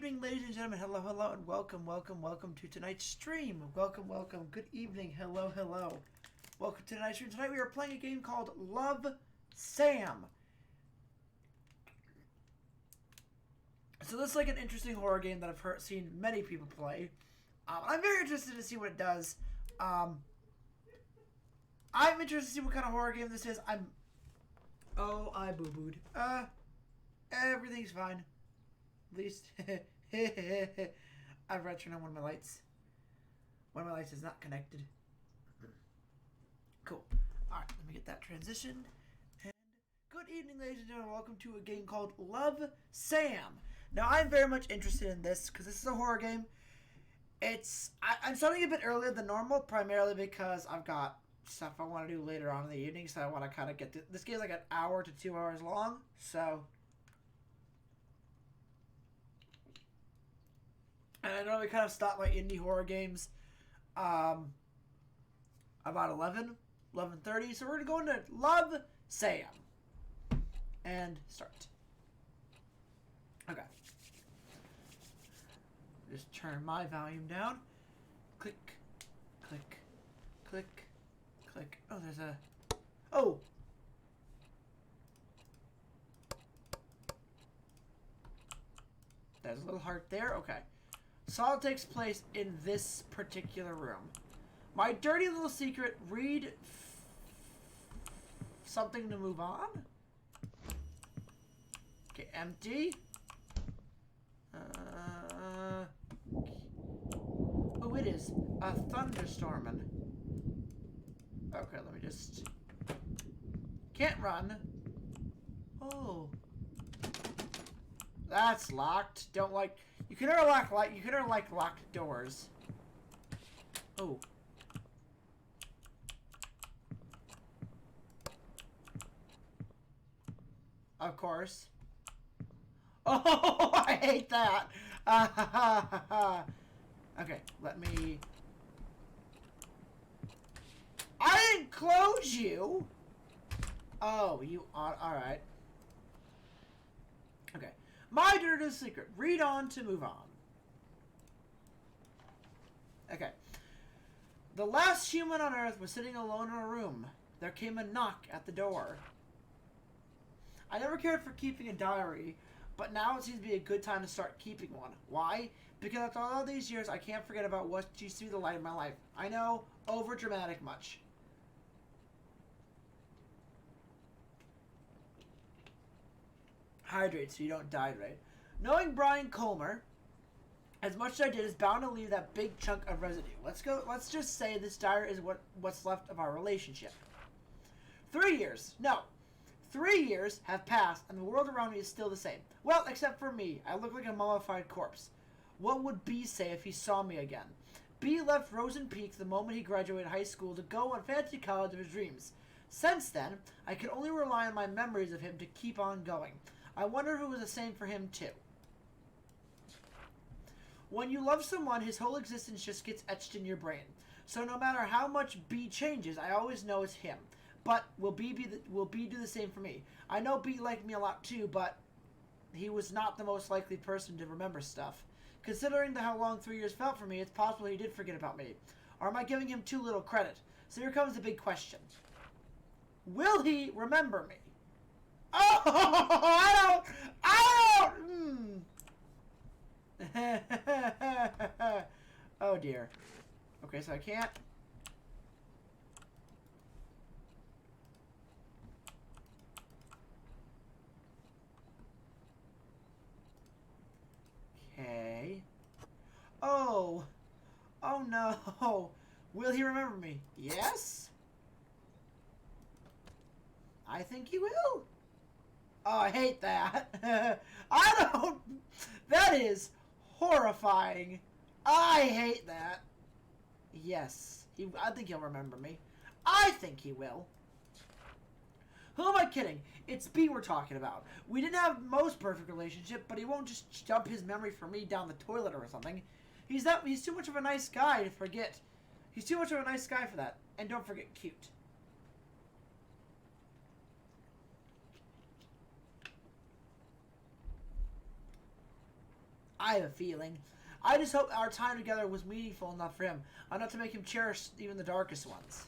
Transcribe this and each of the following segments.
evening, ladies and gentlemen. Hello, hello, and welcome to tonight's stream. Welcome. Good evening. Hello. Welcome to tonight's stream. Tonight we are playing a game called Love Sam. So this is like an interesting horror game that I've seen many people play. I'm very interested to see what it does. I'm interested to see what kind of horror game this is. I boo-booed. Everything's fine. At least, I've got to turn on one of my lights. One of my lights is not connected. Cool. Alright, let me get that transition. And good evening, ladies and gentlemen. Welcome to a game called Love Sam. Now, I'm very much interested in this because this is a horror game. I'm starting a bit earlier than normal, primarily because I've got stuff I want to do later on in the evening, so I want to kind of get to... This game is like an hour to 2 hours long, so... And I know we kind of stopped my indie horror games about 11:30. So we're going to go into Love Sam. And start. Okay. Just turn my volume down. Click. Oh, there's a... Oh! There's a little heart there. Okay. So all takes place in this particular room. My dirty little secret, read something to move on. Okay, empty. Oh, it is a thunderstorming. Okay, let me just... Can't run. Oh. That's locked. Don't like... You can never like locked doors. Oh. Of course. Oh, I hate that. Okay, let me... I didn't close you. Oh, you are... Alright. Okay. My dirty secret. Read on to move on. Okay. The last human on Earth was sitting alone in a room. There came a knock at the door. I never cared for keeping a diary, but now it seems to be a good time to start keeping one. Why? Because after all these years, I can't forget about what used to be the light of my life. I know, over dramatic much. Hydrate so you don't dehydrate. Knowing Brian Colmer, as much as I did, is bound to leave that big chunk of residue. Let's just say this diary is what's left of our relationship. 3 years. No. 3 years have passed and the world around me is still the same. Well, except for me. I look like a mummified corpse. What would B say if he saw me again? B left Rosen Peak the moment he graduated high school to go on fancy college of his dreams. Since then, I could only rely on my memories of him to keep on going. I wonder if it was the same for him, too. When you love someone, his whole existence just gets etched in your brain. So no matter how much B changes, I always know it's him. But will B do the same for me? I know B liked me a lot, too, but he was not the most likely person to remember stuff. Considering how long 3 years felt for me, it's possible he did forget about me. Or am I giving him too little credit? So here comes the big question. Will he remember me? Oh, I don't. Oh dear. Okay, so I can't. Okay. Oh no. Will he remember me? Yes? I think he will. Oh, I hate that. I don't... That is horrifying. I hate that. Yes. I think he'll remember me. I think he will. Who am I kidding? It's B we're talking about. We didn't have the most perfect relationship, but he won't just dump his memory for me down the toilet or something. He's too much of a nice guy to forget. He's too much of a nice guy for that. And don't forget cute. I have a feeling. I just hope our time together was meaningful enough for him, enough to make him cherish even the darkest ones.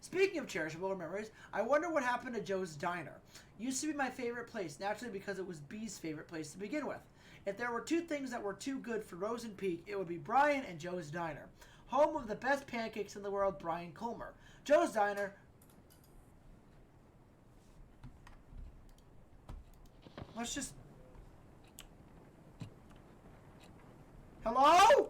Speaking of cherishable memories, I wonder what happened to Joe's Diner. Used to be my favorite place, naturally because it was B's favorite place to begin with. If there were two things that were too good for Rosen Peak, it would be Brian and Joe's Diner. Home of the best pancakes in the world, Brian Colmer. Joe's Diner. Let's just... Hello?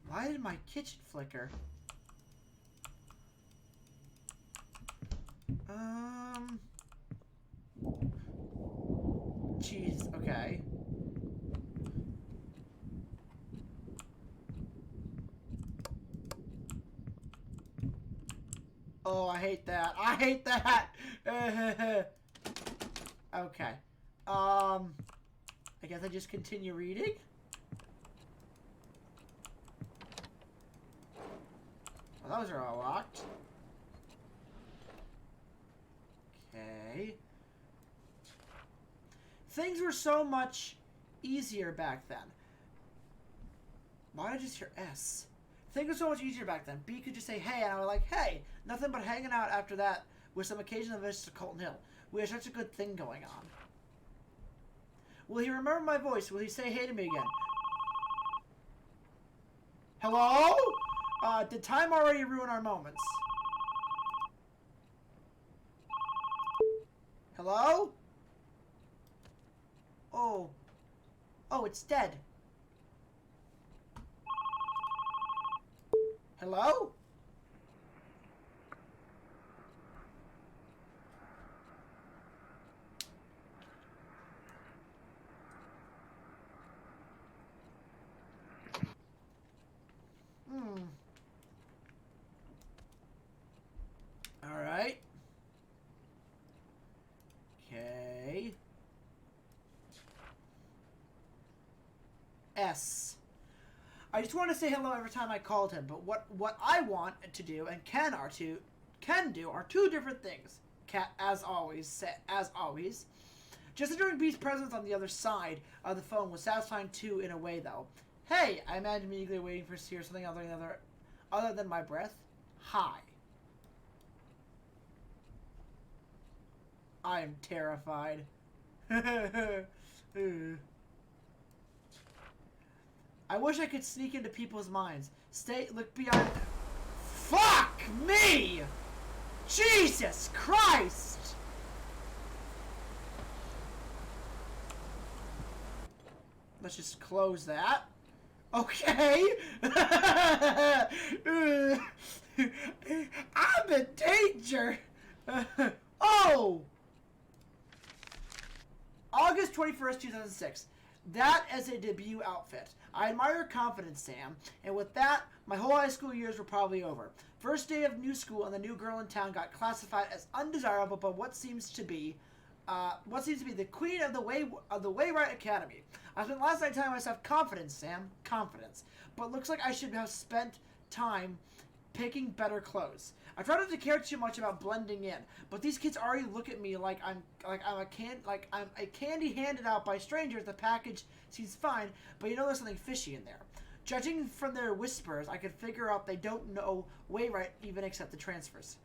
Why did my kitchen flicker? Jeez, okay. Oh, I hate that. I hate that! Okay. I guess I just continue reading? Well, those are all locked. Okay. Things were so much easier back then. Why did I just hear S? Things were so much easier back then. B could just say, hey, and I was like, hey, nothing but hanging out after that with some occasional visits to Colton Hill. We had such a good thing going on. Will he remember my voice? Will he say hey to me again? Hello? Did time already ruin our moments? Hello? Oh. Oh, it's dead. Hello? Alright. Okay. S. I just want to say hello every time I called him, but what I want to do and can do are two different things. As always. Just enjoying B's presence on the other side of the phone was satisfying too in a way though. Hey, I imagined immediately waiting for to hear something other than my breath. Hi. I am terrified. I wish I could sneak into people's minds. Look beyond... Fuck me! Jesus Christ! Let's just close that. Okay. I'm in danger. Oh! August 21st, 2006. That as a debut outfit. I admire your confidence, Sam. And with that, my whole high school years were probably over. First day of new school, and the new girl in town got classified as undesirable by what seems to be the queen of the Waywright Academy. I spent last night telling myself, confidence, Sam, confidence. But looks like I should have spent time picking better clothes. I try not to care too much about blending in, but these kids already look at me like I'm a candy handed out by strangers. The package seems fine, but you know there's something fishy in there. Judging from their whispers, I could figure out they don't know Waywright even accept the transfers.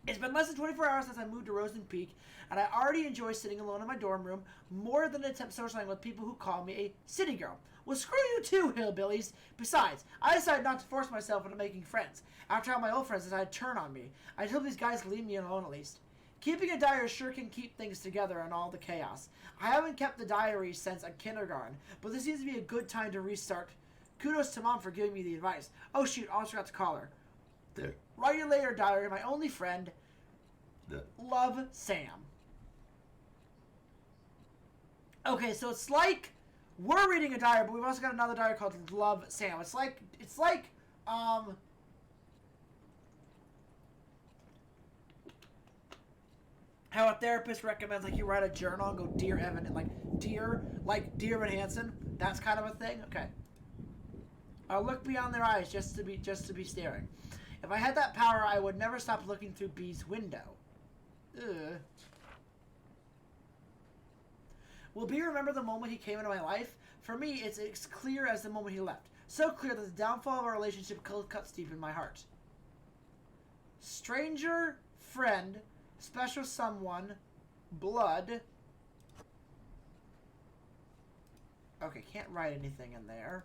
It's been less than 24 hours since I moved to Rosen Peak, and I already enjoy sitting alone in my dorm room more than attempt socializing with people who call me a city girl. Well, screw you too, hillbillies. Besides, I decided not to force myself into making friends. After all my old friends decided to turn on me, I hope these guys leave me alone at least. Keeping a diary sure can keep things together in all the chaos. I haven't kept the diary since kindergarten, but this seems to be a good time to restart. Kudos to Mom for giving me the advice. Oh shoot, I almost forgot to call her. Write you later, diary, my only friend. Love, Sam. Okay, so it's like we're reading a diary, but we've also got another diary called Love, Sam. It's like how a therapist recommends, like, you write a journal and go, Dear Evan, and like Dear Evan Hansen. That's kind of a thing. Okay. I'll look beyond their eyes just to be staring. If I had that power, I would never stop looking through B's window. Will B remember the moment he came into my life? For me, it's as clear as the moment he left. So clear that the downfall of our relationship cuts deep in my heart. Stranger, friend, special someone, blood. Okay, can't write anything in there.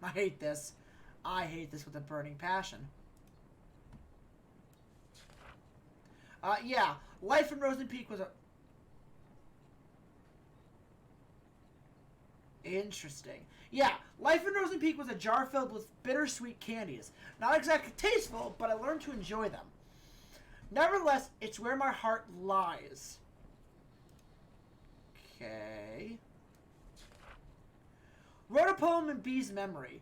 I hate this. I hate this with a burning passion. Yeah. Life in Rosen Peak was a... Interesting. Yeah, life in Rosen Peak was a jar filled with bittersweet candies. Not exactly tasteful, but I learned to enjoy them. Nevertheless, it's where my heart lies. Okay. Wrote a poem in B's memory.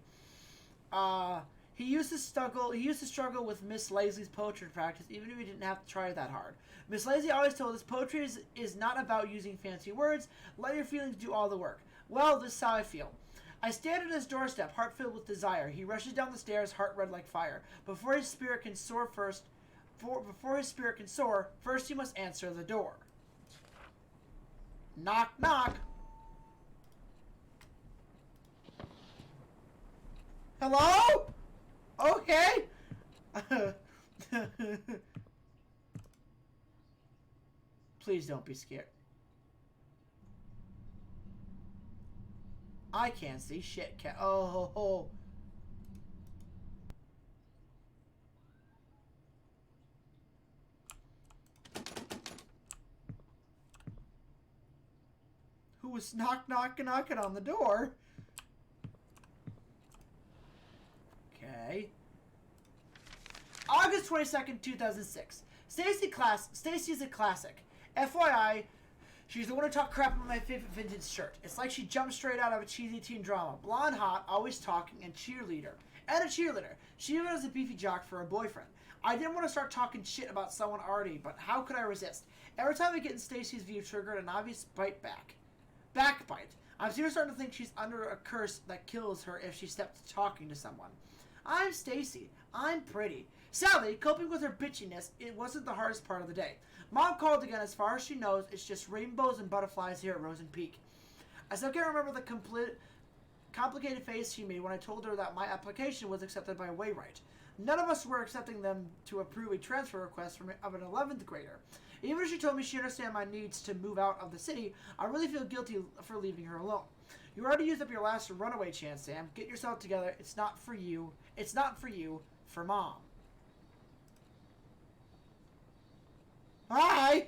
He used to struggle with Miss Lazy's poetry practice, even if he didn't have to try that hard. Miss Lazy always told us poetry is not about using fancy words. Let your feelings do all the work. Well, this is how I feel. I stand at his doorstep, heart filled with desire. He rushes down the stairs, heart red like fire. Before his spirit can soar, first he must answer the door. Knock, knock. Hello? Okay. Please don't be scared. I can't see shit. Oh. Who was knocking on the door? Okay. August 22nd, 2006. Stacy is a classic. FYI, she's the one who talked crap about my favorite vintage shirt. It's like she jumped straight out of a cheesy teen drama. Blonde, hot, always talking, and a cheerleader. She even has a beefy jock for a boyfriend. I didn't want to start talking shit about someone already, but how could I resist? Every time I get in Stacy's view, triggered an obvious backbite. I'm seriously starting to think she's under a curse that kills her if she steps to talking to someone. I'm Stacy. I'm pretty. Sadly, coping with her bitchiness, it wasn't the hardest part of the day. Mom called again. As far as she knows, it's just rainbows and butterflies here at Rosen Peak. I still can't remember the complicated face she made when I told her that my application was accepted by Waywright. None of us were accepting them to approve a transfer request of an 11th grader. Even if she told me she understands my needs to move out of the city, I really feel guilty for leaving her alone. You already used up your last runaway chance, Sam. Get yourself together. It's not for you. It's not for you. For Mom. Hi!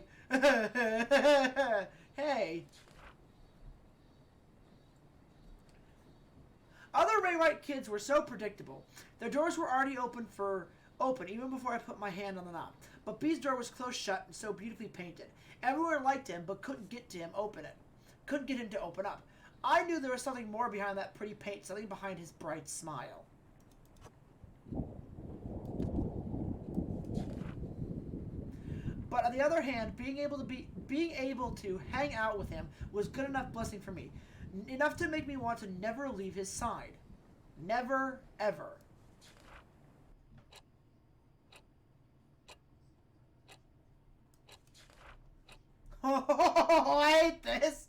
Hey. Other Ray White kids were so predictable. Their doors were already open even before I put my hand on the knob. But B's door was closed shut and so beautifully painted. Everyone liked him, but couldn't get him to open up. I knew there was something more behind that pretty paint, something behind his bright smile. But on the other hand, being able to hang out with him was good enough blessing for me. Enough to make me want to never leave his side. Never, ever. Oh, I hate this.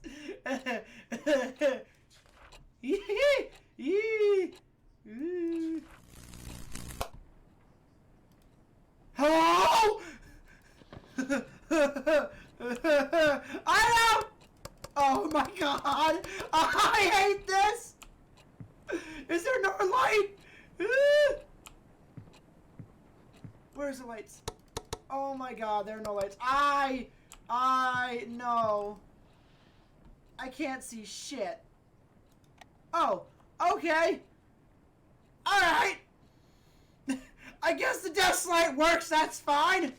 Hello? I know. Oh my god. I hate this. Is there no light? Where's the lights? Oh my god, there are no lights. No. I can't see shit. Oh, okay. Alright. I guess the desk light works, that's fine.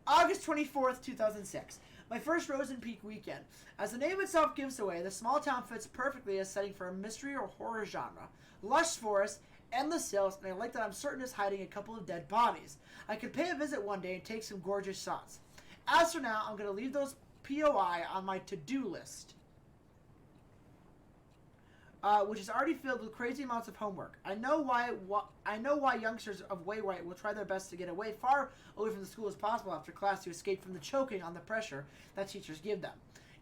August 24th, 2006. My first Rosen Peak weekend. As the name itself gives away, the small town fits perfectly as setting for a mystery or horror genre. Lush forests, endless hills, and I like that I'm certain it's hiding a couple of dead bodies. I could pay a visit one day and take some gorgeous shots. As for now, I'm going to leave those POI on my to-do list. which is already filled with crazy amounts of homework. I know why youngsters of Waywright will try their best to get far away from the school as possible after class to escape from the choking on the pressure that teachers give them.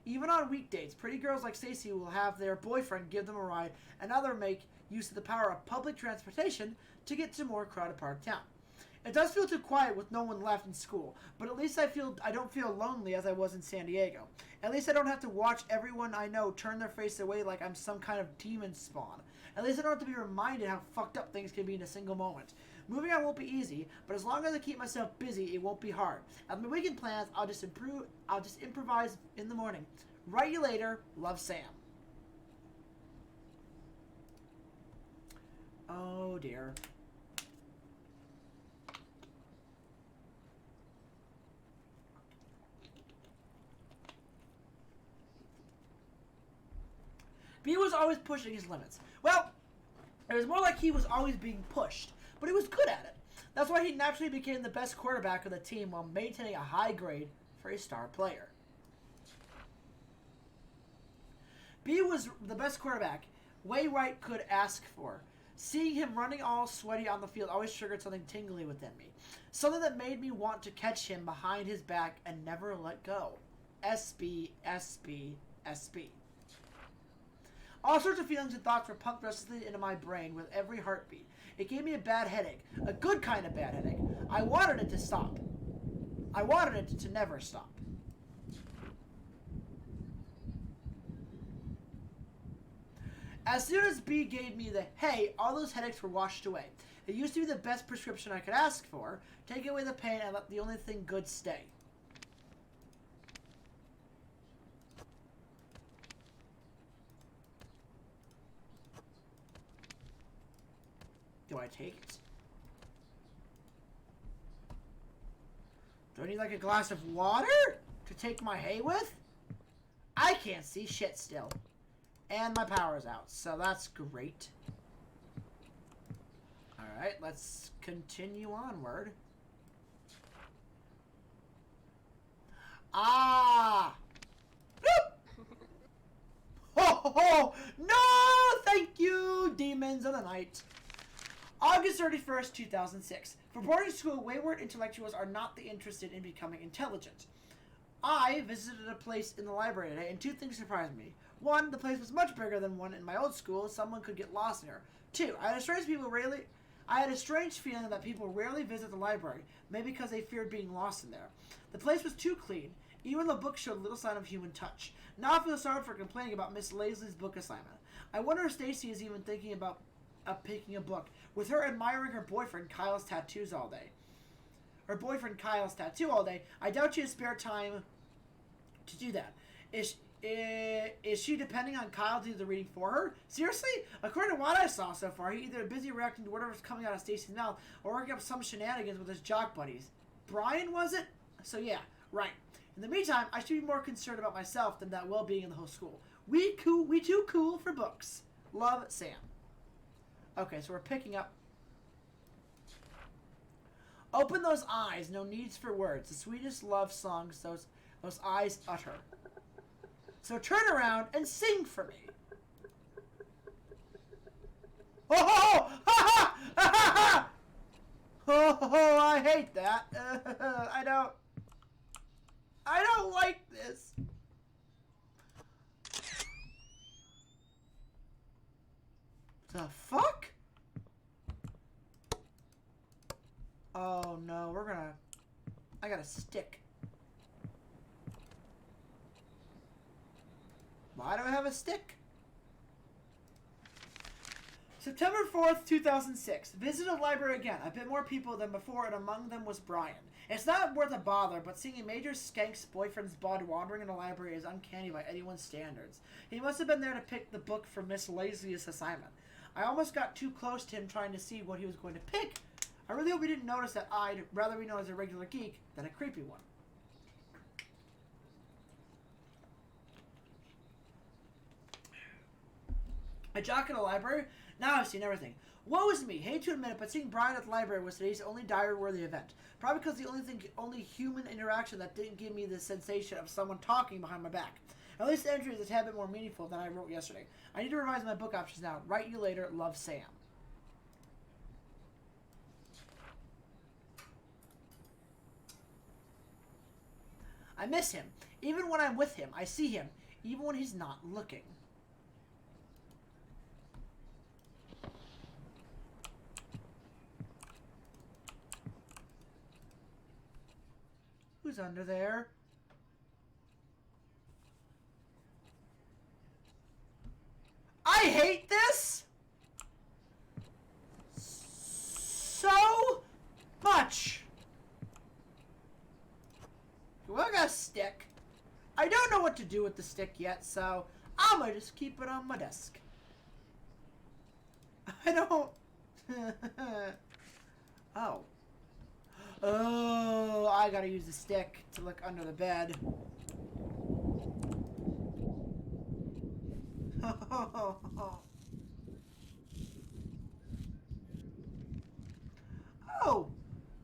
Even on weekdays, pretty girls like Stacy will have their boyfriend give them a ride, and others make use of the power of public transportation to get to more crowded part of town. It does feel too quiet with no one left in school, but at least I don't feel lonely as I was in San Diego. At least I don't have to watch everyone I know turn their face away like I'm some kind of demon spawn. At least I don't have to be reminded how fucked up things can be in a single moment. Moving on won't be easy, but as long as I keep myself busy, it won't be hard. At my weekend plans, I'll just improvise in the morning. Write you later. Love, Sam. Oh dear. B was always pushing his limits. Well, it was more like he was always being pushed, but he was good at it. That's why he naturally became the best quarterback of the team while maintaining a high grade for a star player. B was the best quarterback Waywright could ask for. Seeing him running all sweaty on the field always triggered something tingly within me. Something that made me want to catch him behind his back and never let go. SB, SB, SB. All sorts of feelings and thoughts were pumped restlessly into my brain with every heartbeat. It gave me a bad headache. A good kind of bad headache. I wanted it to stop. I wanted it to never stop. As soon as B gave me the hey, all those headaches were washed away. It used to be the best prescription I could ask for. Take away the pain and let the only thing good stay. Do I take it? Do I need like a glass of water to take my hay with? I can't see shit still. And my power's out, so that's great. Alright, let's continue onward. Ah! Boop! Ho ho ho! No! Thank you, demons of the night. August 31st, 2006. For boarding school, wayward intellectuals are not interested in becoming intelligent. I visited a place in the library today, and two things surprised me. One, the place was much bigger than one in my old school. Someone could get lost in here. Two, I had a strange feeling that people rarely visit the library, maybe because they feared being lost in there. The place was too clean. Even the book showed little sign of human touch. Now I feel sorry for complaining about Miss Lazley's book assignment. I wonder if Stacy is even thinking about picking a book, with her admiring her boyfriend Kyle's tattoos all day. Her boyfriend Kyle's tattoo all day. I doubt she has spare time to do that. Is she depending on Kyle to do the reading for her? Seriously? According to what I saw so far, he's either busy reacting to whatever's coming out of Stacy's mouth or working up some shenanigans with his jock buddies. Brian, was it? So yeah, right. In the meantime, I should be more concerned about myself than that well-being in the whole school. We too cool for books. Love, Sam. Okay, so we're picking up. Open those eyes, no needs for words. The sweetest love songs those eyes utter. So turn around and sing for me. Oh, ho, ho, ha, ha, ha, ha, ha. Oh, I hate that. I don't like this. The fuck? Oh no, I got a stick. Why do I have a stick? September 4th, 2006. Visited the library again. A bit more people than before, and among them was Brian. It's not worth a bother, but seeing a major skank's boyfriend's body wandering in the library is uncanny by anyone's standards. He must have been there to pick the book for Miss Lazley's assignment. I almost got too close to him trying to see what he was going to pick. I really hope he didn't notice that I'd rather be known as a regular geek than a creepy one. A jock in a library? Now I've seen everything. Woe is me. Hate to admit it, but seeing Brian at the library was today's only diary-worthy event. Probably because the only human interaction that didn't give me the sensation of someone talking behind my back. At least the entry is a tad bit more meaningful than I wrote yesterday. I need to revise my book options now. Write you later. Love, Sam. I miss him. Even when I'm with him, I see him. Even when he's not looking. Who's under there? I hate this so much. Well, I got a stick. I don't know what to do with the stick yet, so I'm gonna just keep it on my desk. I don't... Oh. Oh, I gotta use the stick to look under the bed. Oh,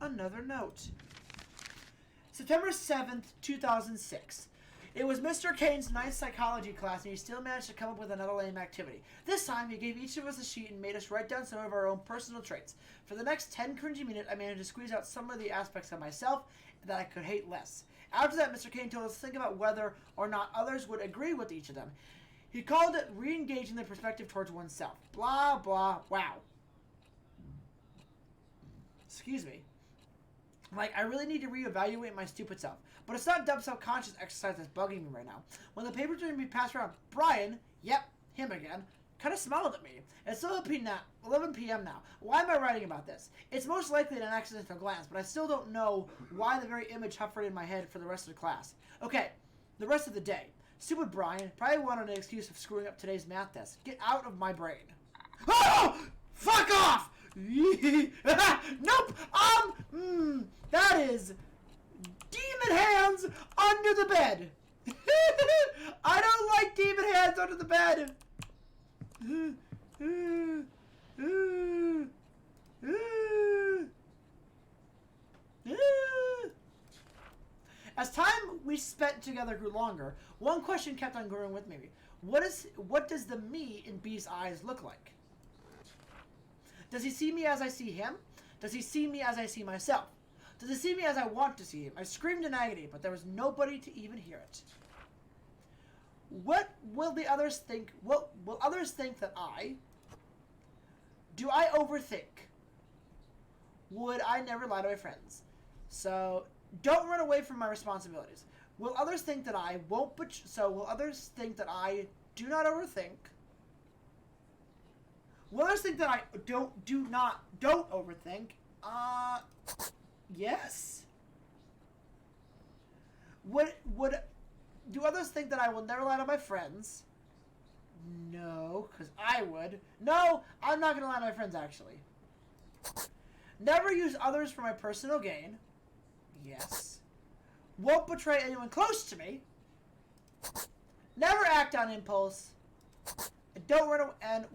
another note. September 7th, 2006. It was Mr. Kane's ninth psychology class, and he still managed to come up with another lame activity. This time, he gave each of us a sheet and made us write down some of our own personal traits. For the next 10 cringy minutes, I managed to squeeze out some of the aspects of myself that I could hate less. After that, Mr. Kane told us to think about whether or not others would agree with each of them. He called it re-engaging the perspective towards oneself. Blah, blah, wow. Excuse me. Like, I really need to reevaluate my stupid self. But it's not dumb self-conscious exercise that's bugging me right now. When the papers were going to be passed around, Brian, yep, him again, kind of smiled at me. It's 11 p.m. now. Why am I writing about this? It's most likely an accidental glance, but I still don't know why the very image hovered in my head for the rest of the class. Okay, the rest of the day. Stupid Brian probably wanted an excuse of screwing up today's math test. Get out of my brain. Oh! Fuck off! Nope! That is demon hands under the bed. I don't like demon hands under the bed. As time we spent together grew longer, one question kept on growing with me. What does the me in B's eyes look like? Does he see me as I see him? Does he see me as I see myself? Does he see me as I want to see him? I screamed in agony, but there was nobody to even hear it. What will the others think? What will others think that I... Do I overthink? Would I never lie to my friends? So, don't run away from my responsibilities. Will others think that I won't... will others think that I do not overthink? Will others think that I don't overthink? Yes. Do others think that I will never lie to my friends? No, because I would. No, I'm not going to lie to my friends, actually. Never use others for my personal gain. Yes. Won't betray anyone close to me. Never act on impulse. Don't run away. And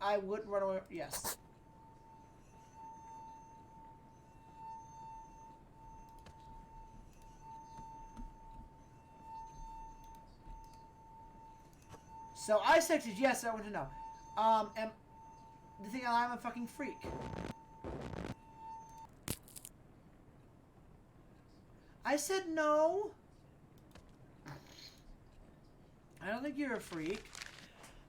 I wouldn't run away. Yes. So I said yes, I want to know. And the thing I'm a fucking freak. I said no. I don't think you're a freak.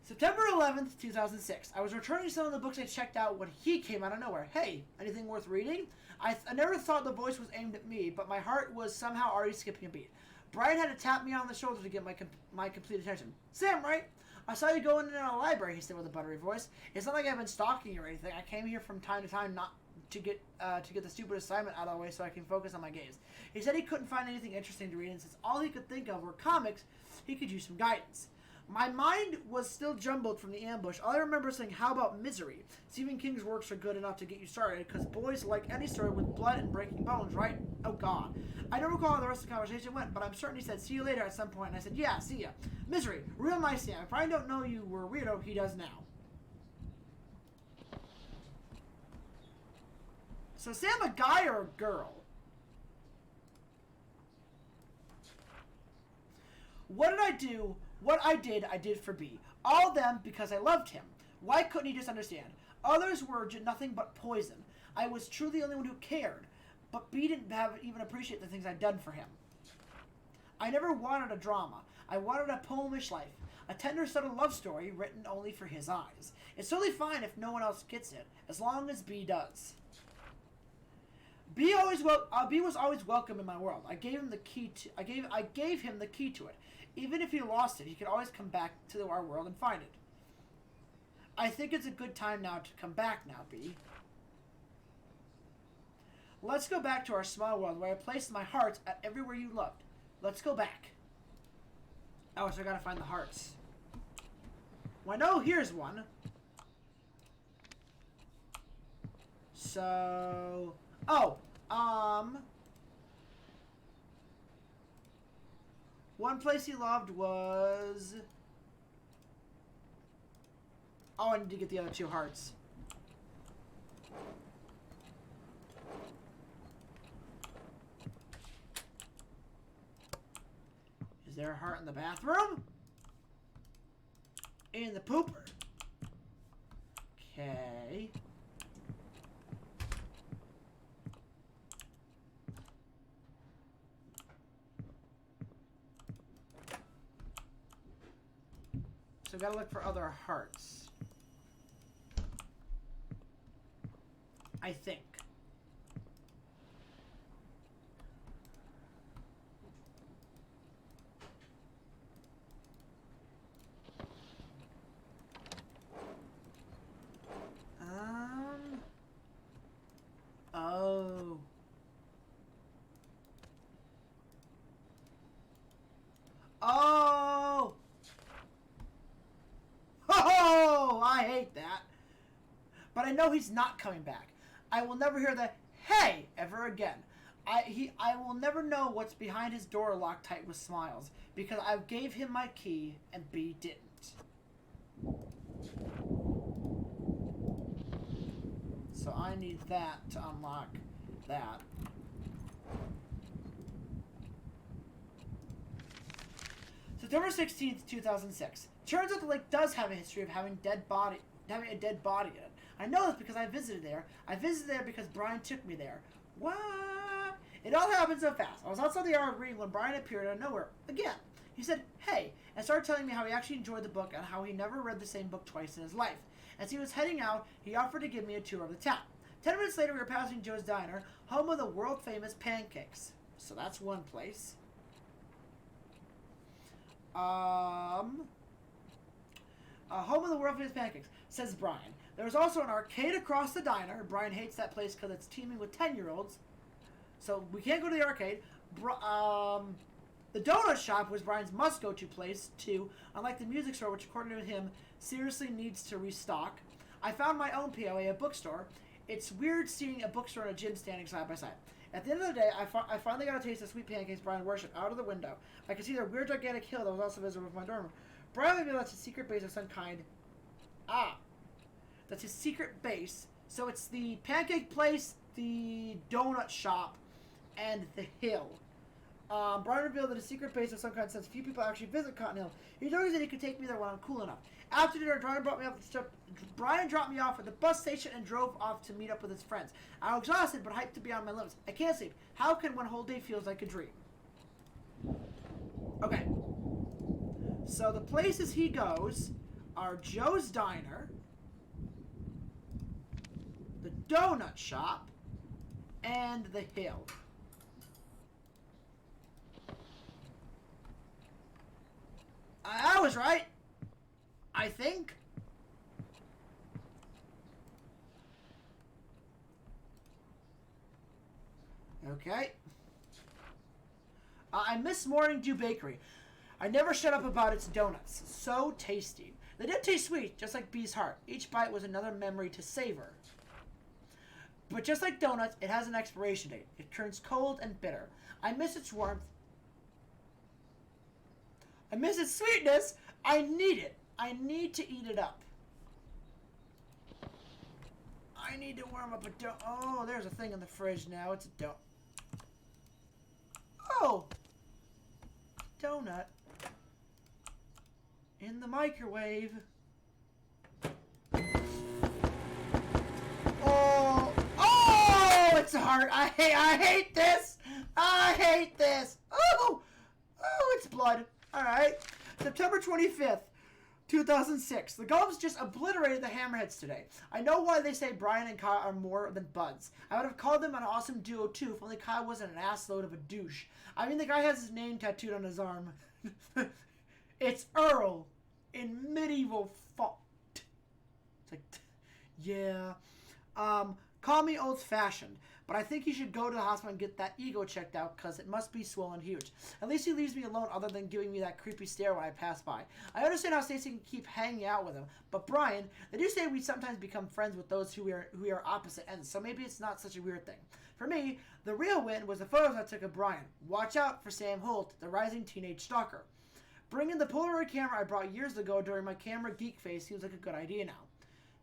September 11th, 2006. I was returning some of the books I checked out when he came out of nowhere. Hey, anything worth reading? I never thought the voice was aimed at me, but my heart was somehow already skipping a beat. Brian had to tap me on the shoulder to get my complete attention. Sam, right? I saw you going in a library, he said with a buttery voice. It's not like I've been stalking you or anything. I came here from time to time not to get the stupid assignment out of the way so I can focus on my games. He said he couldn't find anything interesting to read, and since all he could think of were comics, he could use some guidance. My mind was still jumbled from the ambush. All I remember is saying, how about Misery? Stephen King's works are good enough to get you started, because boys like any story with blood and breaking bones, right? Oh, God. I don't recall how the rest of the conversation went, but I'm certain he said, see you later at some point, and I said, yeah, see ya. Misery. Real nice, Sam. If I don't know you were a weirdo, he does now. So Sam a guy or a girl? What did I do? What I did for B. All of them because I loved him. Why couldn't he just understand? Others were nothing but poison. I was truly the only one who cared. But B didn't even appreciate the things I'd done for him. I never wanted a drama. I wanted a poemish life. A tender, subtle love story written only for his eyes. It's totally fine if no one else gets it, as long as B does. B was always welcome in my world. I gave him the key to it. Even if he lost it, he could always come back to our world and find it. I think it's a good time now to come back now, B. Let's go back to our small world where I placed my hearts at everywhere you loved. Let's go back. Oh, so I gotta find the hearts. Well, I know here's one. So... Oh, one place he loved was... Oh, I need to get the other two hearts. Is there a heart in the bathroom? In the pooper. Okay. So gotta look for other hearts. I think. Oh. Oh! Oh! I hate that. But I know he's not coming back. I will never hear the "hey" ever again. I will never know what's behind his door locked tight with smiles, because I gave him my key and B didn't. So I need that to unlock that. September 16th, 2006. Turns out the lake does have a history of having a dead body in it. I know this because I visited there. I visited there because Brian took me there. What? It all happened so fast. I was outside the yard reading when Brian appeared out of nowhere. Again. He said, "Hey," and started telling me how he actually enjoyed the book and how he never read the same book twice in his life. As he was heading out, he offered to give me a tour of the town. 10 minutes later, we were passing Joe's Diner, home of the world-famous pancakes. So that's one place. Home of the world-famous pancakes, says Brian. There was also an arcade across the diner. Brian hates that place because it's teeming with 10-year-olds. So we can't go to the arcade. The donut shop was Brian's must-go-to place, too, unlike the music store, which, according to him, seriously needs to restock. I found my own POA, a bookstore. It's weird seeing a bookstore and a gym standing side by side. At the end of the day, I finally got a taste of sweet pancakes Brian worshipped out of the window. I could see their weird, gigantic hill that was also visible with my dorm room. Brian maybe that's a secret base of some kind. That's his secret base. So it's the pancake place, the donut shop, and the hill. Brian revealed that a secret base of some kind since few people actually visit Cotton Hill. He told me that he could take me there when I'm cool enough. After dinner, Brian dropped me off at the bus station and drove off to meet up with his friends. I was exhausted but hyped to be on my limits. I can't sleep. How can one whole day feels like a dream? Okay. So the places he goes are Joe's Diner, the donut shop, and the hill. I was right. I think. Okay. I miss Morning Dew Bakery. I never shut up about its donuts. So tasty. They did taste sweet, just like B's heart. Each bite was another memory to savor. But just like donuts, it has an expiration date. It turns cold and bitter. I miss its warmth. I miss its sweetness. I need it. I need to eat it up. I need to warm up a donut. Oh, there's a thing in the fridge now. It's a donut. Oh! Donut. in the microwave. Oh, oh, it's hard. I hate this. I hate this. Oh, it's blood. All right. September 25th, 2006. The Gulfs just obliterated the Hammerheads today. I know why they say Brian and Kyle are more than buds. I would have called them an awesome duo too if only Kyle wasn't an assload of a douche. I mean, the guy has his name tattooed on his arm. It's Earl in medieval font. It's like, yeah. Call me old-fashioned, but I think he should go to the hospital and get that ego checked out because it must be swollen huge. At least he leaves me alone other than giving me that creepy stare when I pass by. I understand how Stacey can keep hanging out with him, but Brian, they do say we sometimes become friends with those who are opposite ends, so maybe it's not such a weird thing. For me, the real win was the photos I took of Brian. Watch out for Sam Holt, the rising teenage stalker. Bringing the Polaroid camera I brought years ago during my camera geek phase seems like a good idea now.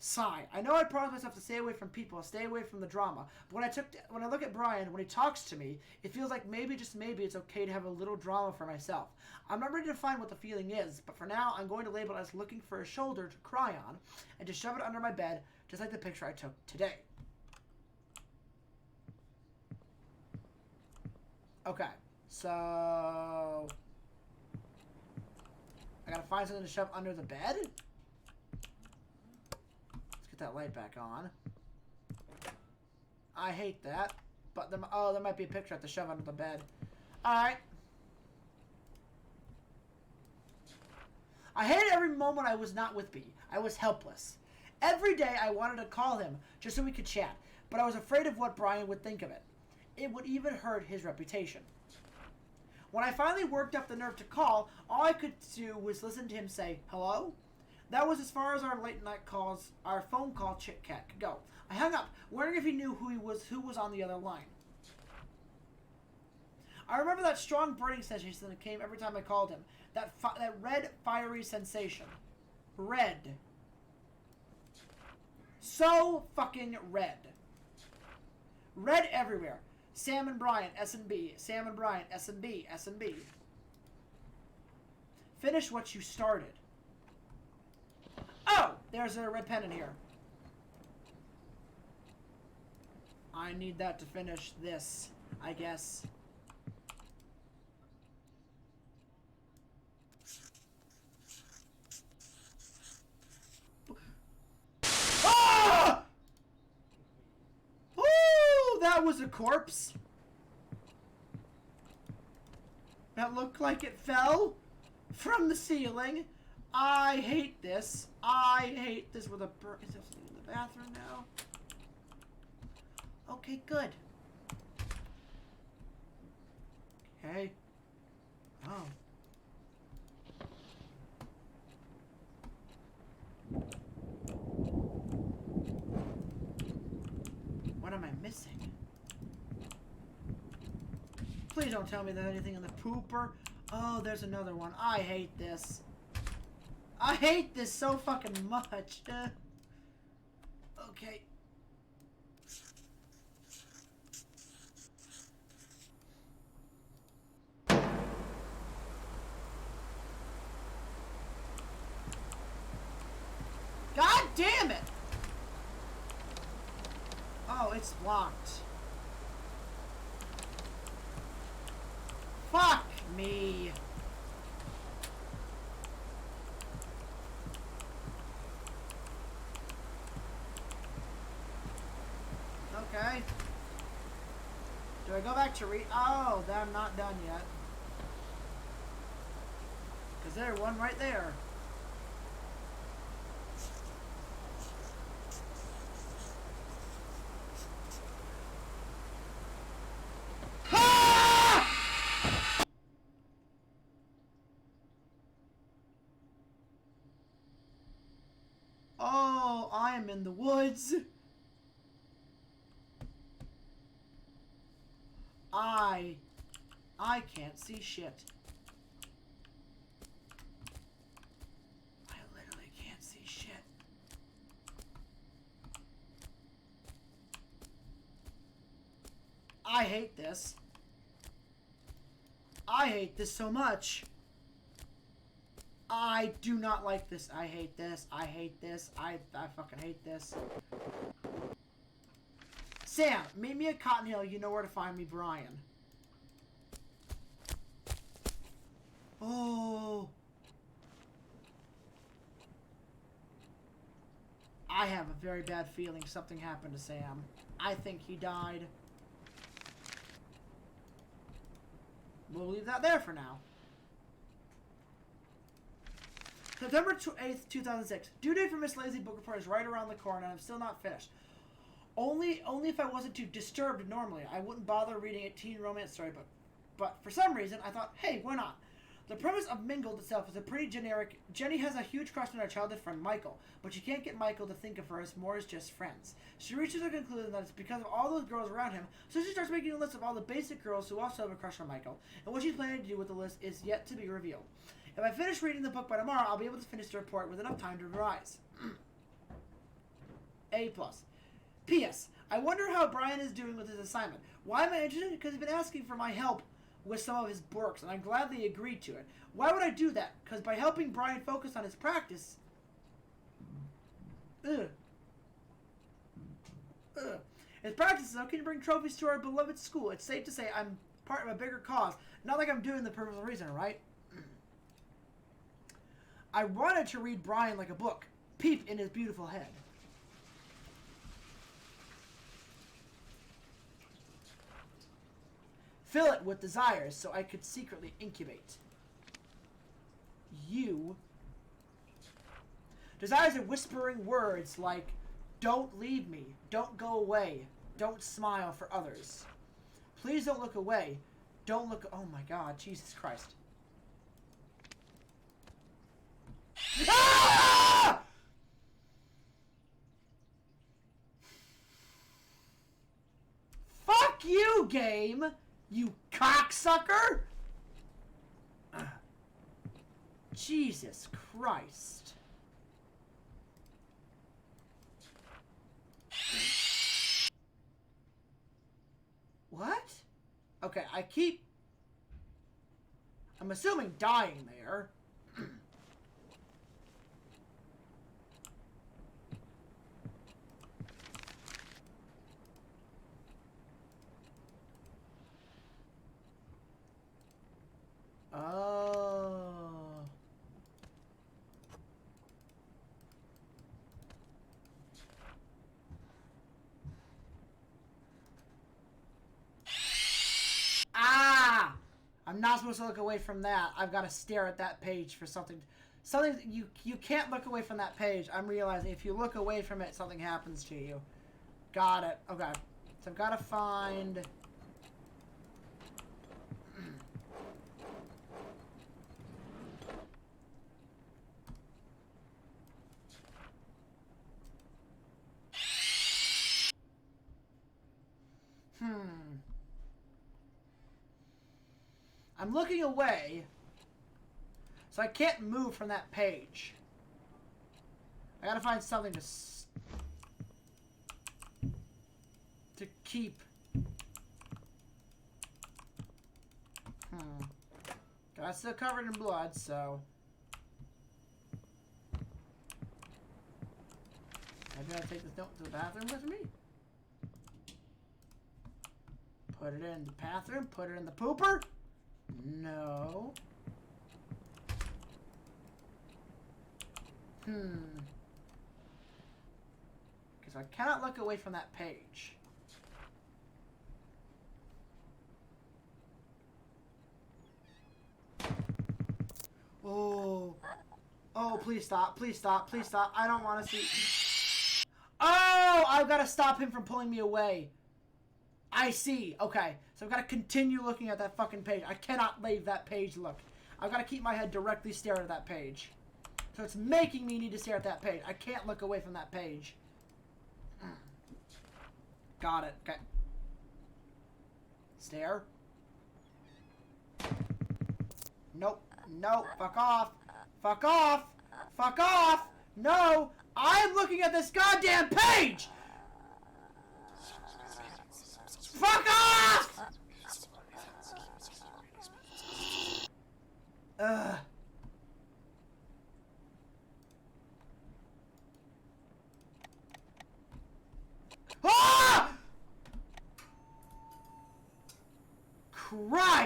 Sigh. I know I promised myself to stay away from people, stay away from the drama, but when I look at Brian, when he talks to me, it feels like maybe, just maybe, it's okay to have a little drama for myself. I'm not ready to define what the feeling is, but for now, I'm going to label it as looking for a shoulder to cry on, and to shove it under my bed, just like the picture I took today. Okay, so I gotta find something to shove under the bed? That light back on. I hate that. But there might be a picture I have to shove under the bed. Alright. I hated every moment I was not with B. I was helpless. Every day I wanted to call him just so we could chat, but I was afraid of what Brian would think of it. It would even hurt his reputation. When I finally worked up the nerve to call, all I could do was listen to him say, hello? That was as far as our late night calls, our phone call chit chat could go. I hung up, wondering if he knew who was on the other line. I remember that strong burning sensation that came every time I called him. That red, fiery sensation. Red. So fucking red. Red everywhere. Sam and Brian, S&B. Sam and Brian, S&B, S&B. Finish what you started. Oh! There's a red pen in here. I need that to finish this, I guess. Ah! Ooh, that was a corpse. That looked like it fell from the ceiling. I hate this. I hate this with a bird. Is there something in the bathroom now? Okay, good. Okay. Oh. What am I missing? Please don't tell me there's anything in the pooper. Oh, there's another one. I hate this. I hate this so fucking much. Okay. God damn it! Oh, it's locked. Fuck me. Okay. Do I go back to read? Oh, I'm not done yet. Because there's one right there. Oh, I am in the woods. I can't see shit. I literally can't see shit. I hate this. I hate this so much. I do not like this. I hate this. I hate this. I fucking hate this. Sam, meet me at Cotton Hill. You know where to find me, Brian. Oh. I have a very bad feeling something happened to Sam. I think he died. We'll leave that there for now. September 8th, 2006. Due date for Miss Lazy book report is right around the corner and I'm still not finished. Only if I wasn't too disturbed normally, I wouldn't bother reading a teen romance story, but for some reason, I thought, hey, why not? The premise of Mingled itself is a pretty generic. Jenny has a huge crush on her childhood friend Michael, but she can't get Michael to think of her as more as just friends. She reaches a conclusion that it's because of all those girls around him, so she starts making a list of all the basic girls who also have a crush on Michael, and what she's planning to do with the list is yet to be revealed. If I finish reading the book by tomorrow, I'll be able to finish the report with enough time to revise. A+. P.S. I wonder how Brian is doing with his assignment. Why am I interested? Because he's been asking for my help with some of his books, and I gladly agreed to it. Why would I do that? Because by helping Brian focus on his practice... His practice is how can you bring trophies to our beloved school. It's safe to say I'm part of a bigger cause. Not like I'm doing the purposeful reason, right? I wanted to read Brian like a book. Peep in his beautiful head. Fill it with desires so I could secretly incubate. You. Desires are whispering words like, don't leave me, don't go away, don't smile for others. Please don't look away, don't look, oh my God, Jesus Christ. Ah! Fuck you, game! You cocksucker! Jesus Christ. What? Okay, I'm assuming dying there. Oh. Ah! I'm not supposed to look away from that. I've got to stare at that page for something. Something you can't look away from that page. I'm realizing if you look away from it, something happens to you. Got it. Okay. So I've got to find. I'm looking away, so I can't move from that page. I gotta find something to keep. Got still covered in blood, so I gotta take this note to the bathroom with me. Put it in the bathroom. Put it in the pooper. No. Because I cannot look away from that page. Oh. Oh, please stop. Please stop. Please stop. I don't want to see. Oh, I've got to stop him from pulling me away. I see. Okay. So I've got to continue looking at that fucking page. I cannot leave that page look. I've got to keep my head directly staring at that page. So it's making me need to stare at that page. I can't look away from that page. Got it. Okay. Stare. Nope. Nope. Fuck off. Fuck off. Fuck off. No. I'm looking at this goddamn page. Fuck off!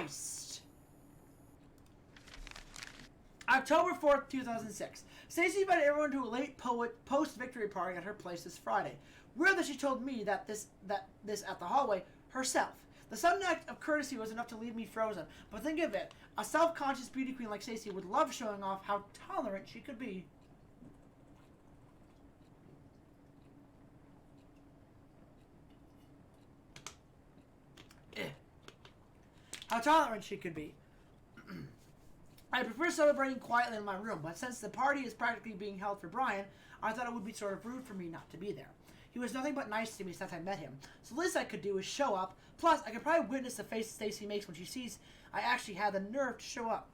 Christ! October 4th, 2006. Stacy invited everyone to a late post-victory party at her place this Friday. Weird that she told me this at the hallway herself. The sudden act of courtesy was enough to leave me frozen. But think of it, a self-conscious beauty queen like Stacy would love showing off how tolerant she could be. How tolerant she could be. I prefer celebrating quietly in my room, but since the party is practically being held for Brian, I thought it would be sort of rude for me not to be there. He was nothing but nice to me since I met him, so the least I could do is show up. Plus, I could probably witness the face Stacy makes when she sees I actually had the nerve to show up.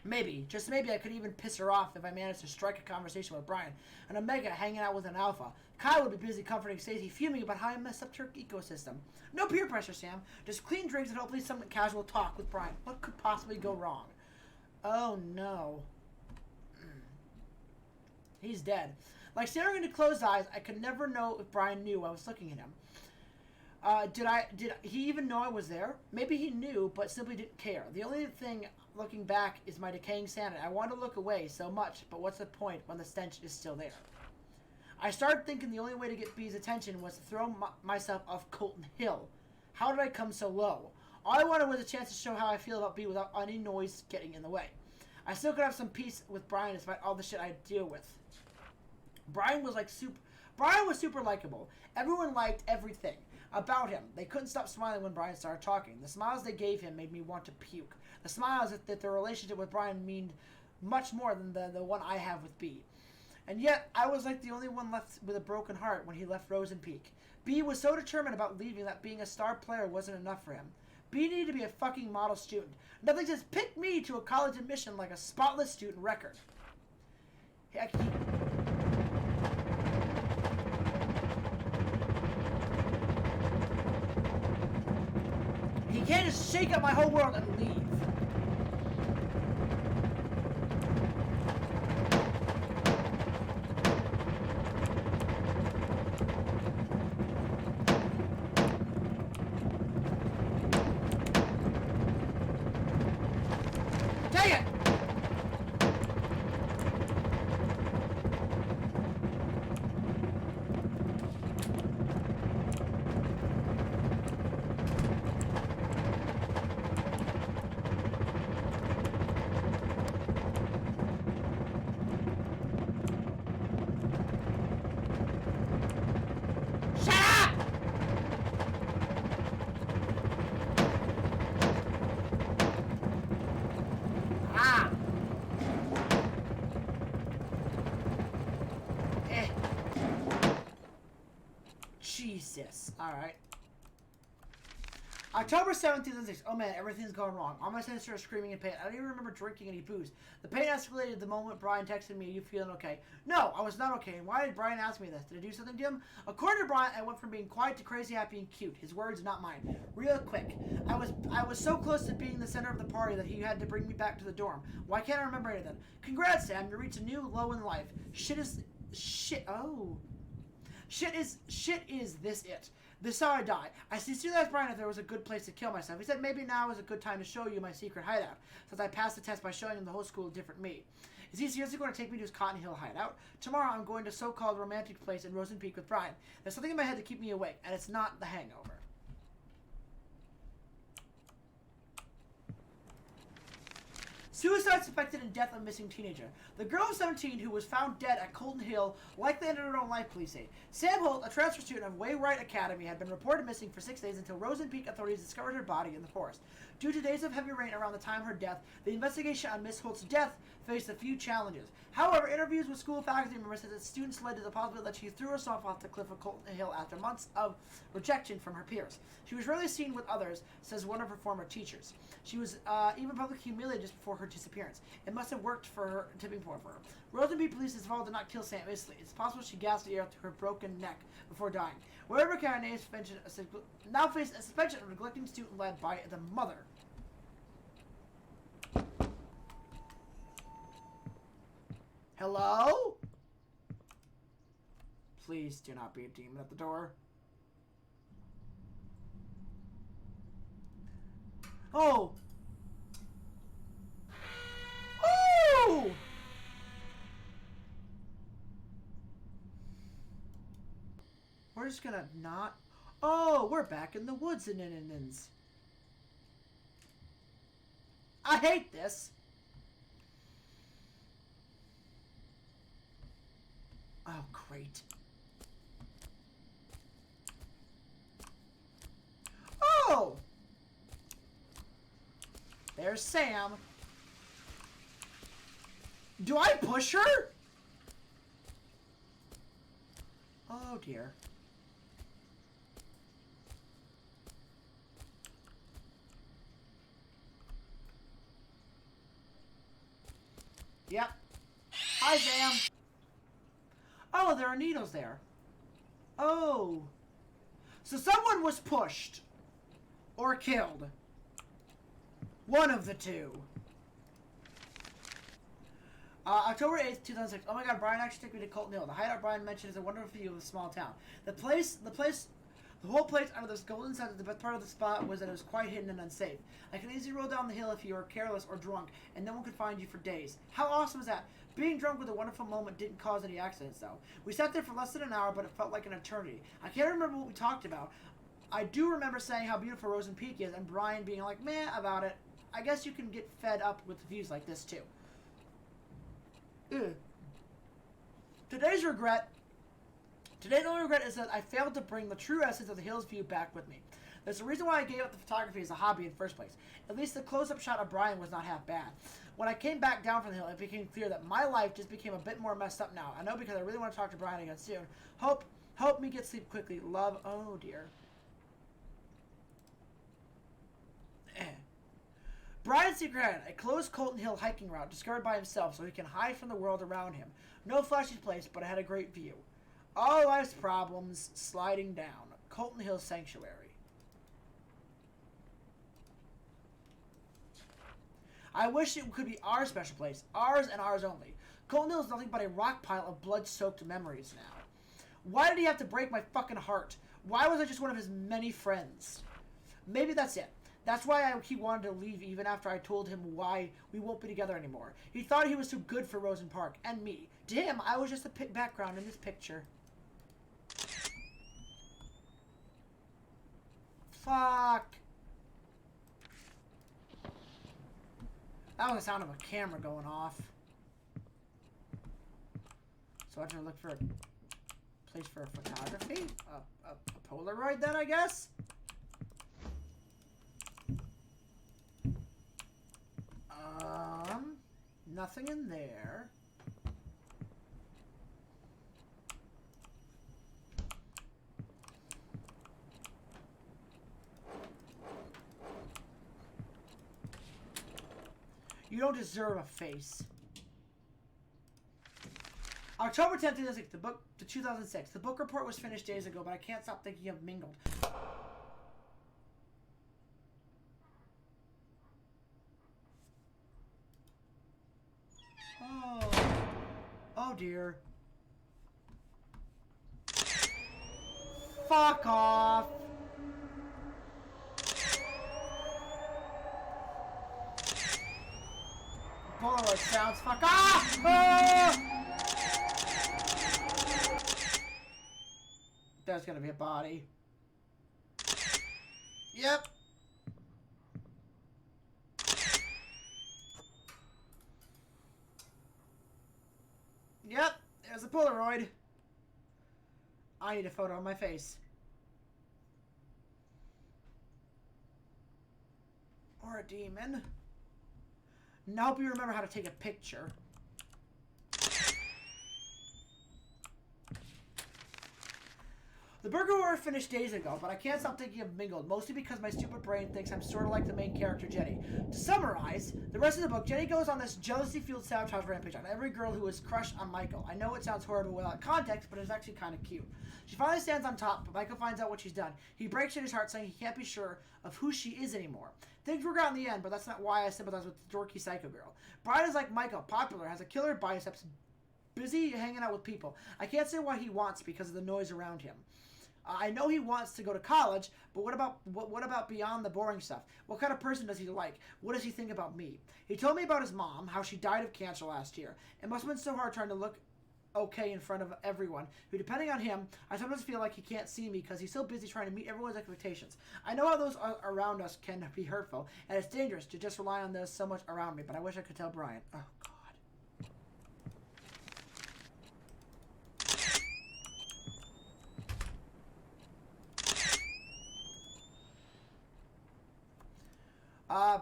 Maybe, just maybe, I could even piss her off if I managed to strike a conversation with Brian, and Omega hanging out with an alpha. Kyle would be busy comforting Stacy, fuming about how I messed up her ecosystem. No peer pressure, Sam. Just clean drinks and hopefully some casual talk with Brian. What could possibly go wrong? Oh no. He's dead. Like staring into closed eyes, I could never know if Brian knew I was looking at him. Did he even know I was there? Maybe he knew, but simply didn't care. The only thing looking back is my decaying sanity. I want to look away so much, but what's the point when the stench is still there? I started thinking the only way to get B's attention was to throw myself off Colton Hill. How did I come so low? All I wanted was a chance to show how I feel about B without any noise getting in the way. I still could have some peace with Brian despite all the shit I deal with. Brian was super likable. Everyone liked everything about him. They couldn't stop smiling when Brian started talking. The smiles they gave him made me want to puke. The smiles that the relationship with Brian meant much more than the one I have with B. And yet, I was like the only one left with a broken heart when he left Rosen Peak. B was so determined about leaving that being a star player wasn't enough for him. B needed to be a fucking model student. Nothing says pick me to a college admission like a spotless student record. Heck, he can't just shake up my whole world and leave. Dang it! Jesus. Alright. October 7th, 2006. Oh man, everything's gone wrong. All my senses started screaming in pain. I don't even remember drinking any booze. The pain escalated the moment Brian texted me, "Are you feeling okay?" No, I was not okay. And why did Brian ask me this? Did I do something to him? According to Brian, I went from being quiet to crazy happy and cute. His words, not mine. Real quick. I was so close to being the center of the party that he had to bring me back to the dorm. Why can't I remember anything? Congrats, Sam. You reached a new low in life. Shit is this it? This is how I die. I sincerely asked Brian if there was a good place to kill myself. He said maybe now is a good time to show you my secret hideout, since I passed the test by showing him the whole school a different me. Is he seriously going to take me to his Cotton Hill hideout? Tomorrow I'm going to so-called romantic place in Rosen Peak with Brian. There's something in my head to keep me awake, and it's not the hangover. Suicide suspected in death of missing teenager. The girl of 17 who was found dead at Colton Hill likely ended her own life, police say. Sam Holt, a transfer student of Wainwright Academy, had been reported missing for 6 days until Rosen Peak authorities discovered her body in the forest. Due to days of heavy rain around the time of her death, the investigation on Miss Holt's death faced a few challenges. However, interviews with school faculty members said that students led to the possibility that she threw herself off the cliff of Colton Hill after months of rejection from her peers. She was rarely seen with others, says one of her former teachers. She was even publicly humiliated just before her disappearance. It must have worked for her tipping point for her. Rosen Peak police involved did not kill Sam instantly. It's possible she gasped the air through her broken neck before dying. Wherever Karen now faced a suspension of neglecting student led by the mother. Hello? Please do not be a demon at the door. Oh, just gonna not... Oh, we're back in the woods in Inins. I hate this. Oh, great. Oh! There's Sam. Do I push her? Oh, dear. Yep. Hi, Sam. Oh, there are needles there. Oh. So someone was pushed. Or killed. One of the two. October 8th, 2006. Oh my god, Brian actually took me to Colton Hill. The hideout Brian mentioned is a wonderful view of a small town. The whole place under this golden sun, the best part of the spot was that it was quite hidden and unsafe. I could easily roll down the hill if you were careless or drunk, and no one could find you for days. How awesome is that? Being drunk was a wonderful moment, didn't cause any accidents though. We sat there for less than an hour, but it felt like an eternity. I can't remember what we talked about. I do remember saying how beautiful Rosen Peak is, and Brian being like, meh about it. I guess you can get fed up with views like this too. Ugh. Today's only regret is that I failed to bring the true essence of the hill's view back with me. There's a reason why I gave up the photography as a hobby in the first place. At least the close-up shot of Brian was not half bad. When I came back down from the hill, it became clear that my life just became a bit more messed up now. I know because I really want to talk to Brian again soon. Help me get sleep quickly. Love. Oh, dear. Brian's secret had a closed Colton Hill hiking route discovered by himself so he can hide from the world around him. No flashy place, but it had a great view. All life's problems sliding down. Colton Hill Sanctuary. I wish it could be our special place. Ours and ours only. Colton Hill is nothing but a rock pile of blood-soaked memories now. Why did he have to break my fucking heart? Why was I just one of his many friends? Maybe that's it. That's why he wanted to leave even after I told him why we won't be together anymore. He thought he was too good for Rosen Park and me. To him, I was just a background in this picture. Fuck. That was the sound of a camera going off. So I have to look for a place for a photography? A Polaroid then, I guess? Nothing in there. You don't deserve a face. October 10th, 2006. The 2006. The book report was finished days ago, but I can't stop thinking of Mingled. Oh dear. Fuck off. Polaroid sounds fuck off. There's gonna be a body. Yep. Yep, there's a Polaroid. I need a photo of my face. Or a demon. Now hope you remember how to take a picture. The burger war finished days ago, but I can't stop thinking of Mingled, mostly because my stupid brain thinks I'm sort of like the main character, Jenny. To summarize, the rest of the book, Jenny goes on this jealousy-fueled sabotage rampage on every girl who is crushed on Michael. I know it sounds horrible without context, but it's actually kind of cute. She finally stands on top, but Michael finds out what she's done. He breaks in his heart, saying he can't be sure of who she is anymore. Things work out in the end, but that's not why I sympathize with the dorky psycho girl. Brian is like Michael, popular, has a killer biceps, busy hanging out with people. I can't say what he wants because of the noise around him. I know he wants to go to college, but what about beyond the boring stuff? What kind of person does he like? What does he think about me? He told me about his mom, how she died of cancer last year. It must have been so hard trying to look okay in front of everyone, who, depending on him, I sometimes feel like he can't see me because he's so busy trying to meet everyone's expectations. I know how those around us can be hurtful, and it's dangerous to just rely on those so much around me, but I wish I could tell Brian. Oh, God.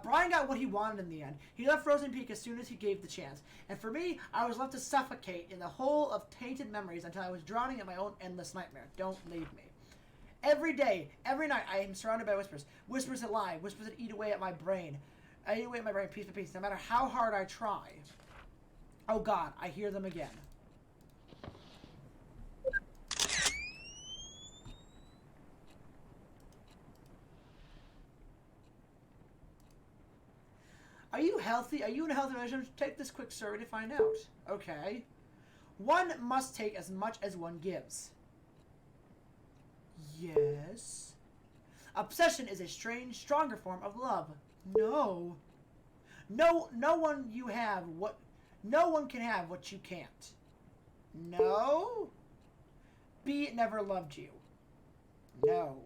Brian got what he wanted in the end. He left Frozen Peak as soon as he gave the chance. And for me, I was left to suffocate in the hole of tainted memories until I was drowning in my own endless nightmare. Don't leave me. Every day, every night, I am surrounded by whispers. Whispers that lie. Whispers that eat away at my brain. I eat away at my brain piece by piece, no matter how hard I try. Oh God, I hear them again. Are you healthy? Are you in a healthy relationship? Take this quick survey to find out. Okay. One must take as much as one gives. Yes. Obsession is a strange, stronger form of love. No. No one can have what you can't. No. B never loved you. No.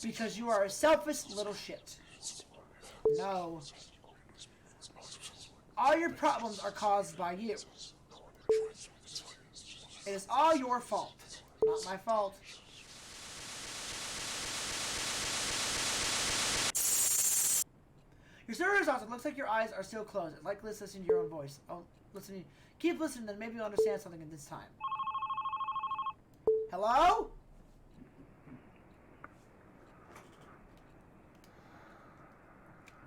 Because you are a selfish little shit. No. All your problems are caused by you. It is all your fault. Not my fault. Your server is awesome. Looks like your eyes are still closed. It's like listening to your own voice. Oh, listening. Keep listening, then maybe you'll understand something at this time. Hello?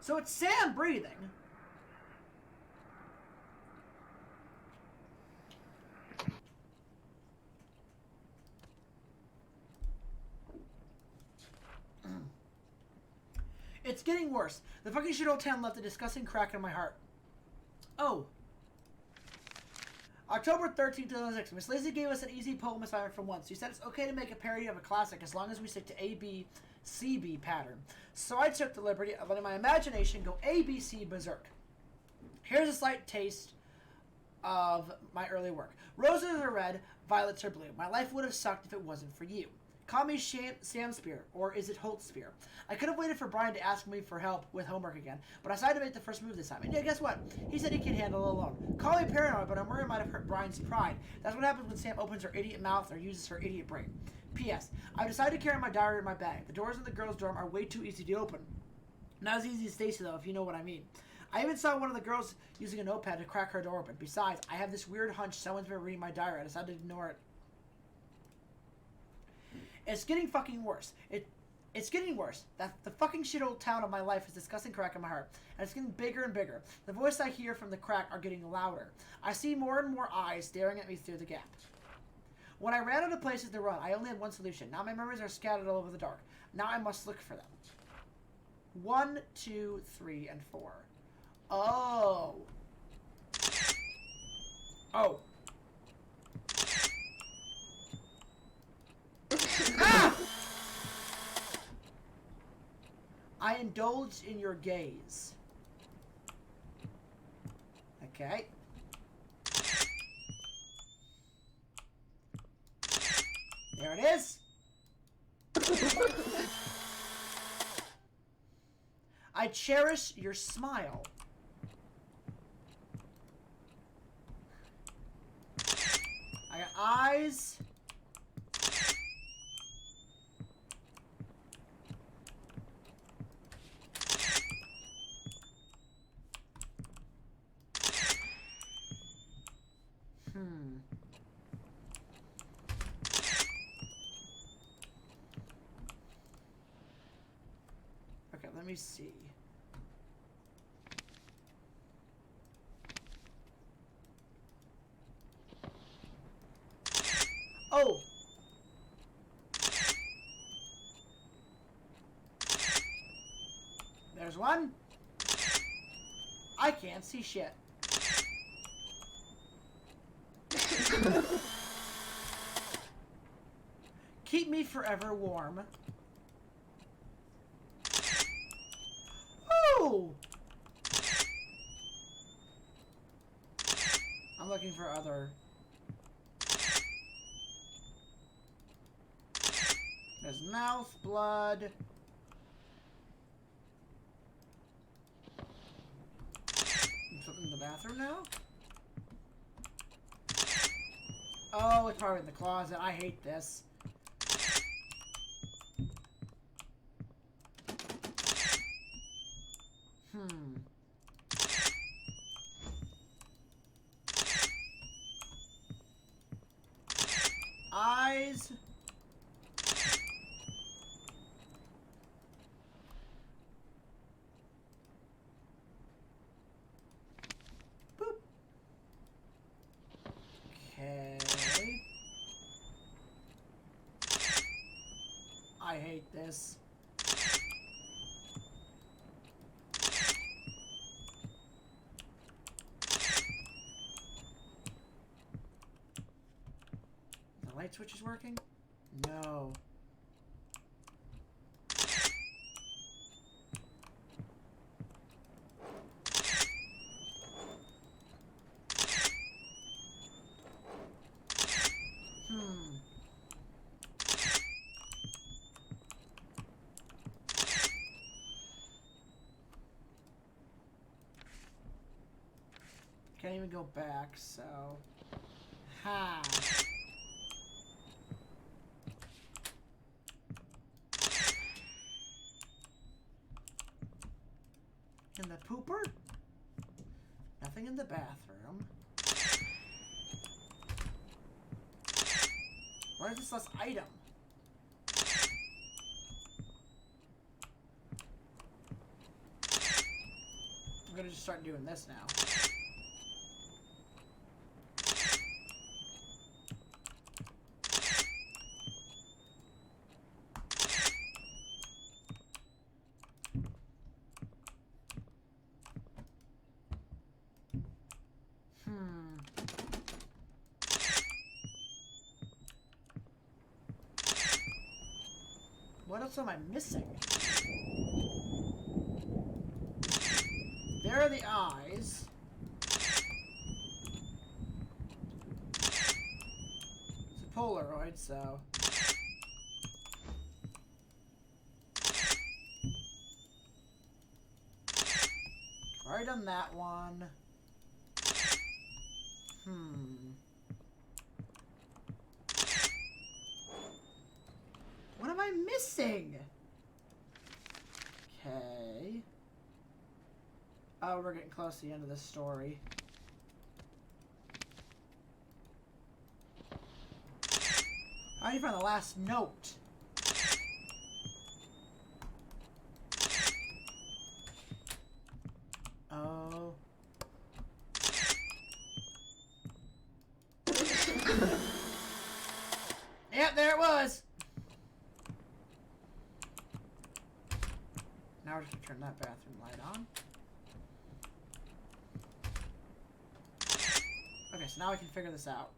So it's Sam breathing. It's getting worse. The fucking shithole town left a disgusting crack in my heart. Oh. October 13th, 2006. Miss Lacey gave us an easy poem assignment for once. She said it's okay to make a parody of a classic as long as we stick to A-B-C-B pattern. So I took the liberty of letting my imagination go A-B-C berserk. Here's a slight taste of my early work. Roses are red, violets are blue. My life would have sucked if it wasn't for you. Call me Sam Spear, or is it Holt Spear? I could have waited for Brian to ask me for help with homework again, but I decided to make the first move this time. And yeah, guess what? He said he can handle it alone. Call me paranoid, but I'm worried it might have hurt Brian's pride. That's what happens when Sam opens her idiot mouth or uses her idiot brain. P.S. I've decided to carry my diary in my bag. The doors in the girls' dorm are way too easy to open. Not as easy as Stacy, though, if you know what I mean. I even saw one of the girls using a notepad to crack her door open. Besides, I have this weird hunch someone's been reading my diary. I decided to ignore it. It's getting fucking worse. It's getting worse. That the fucking shit old town of my life is a disgusting crack in my heart. And it's getting bigger and bigger. The voices I hear from the crack are getting louder. I see more and more eyes staring at me through the gap. When I ran out of places to run, I only had one solution. Now my memories are scattered all over the dark. Now I must look for them. 1, 2, 3, and 4. Oh. Oh. Ah! I indulged in your gaze. Okay. There it is. I cherish your smile. I got eyes. Okay, let me see. Oh! There's one. I can't see shit. Keep me forever warm. Ooh! I'm I'm looking for other... There's mouth, blood... Something in the bathroom now? Oh, it's probably in the closet. I hate this. Eyes. Boop. Okay. I hate this. The light switch is working? No. Can't even go back, so... Ha! In the pooper? Nothing in the bathroom. Where is this last item? I'm gonna just start doing this now. What else am I missing? There are the eyes. It's a Polaroid, so... I've already done that one. What am I missing? Okay. Oh, we're getting close to the end of this story. How do you find the last note? Oh. Yep, there it was. Now we're just gonna turn that bathroom light on. Okay, so now I can figure this out.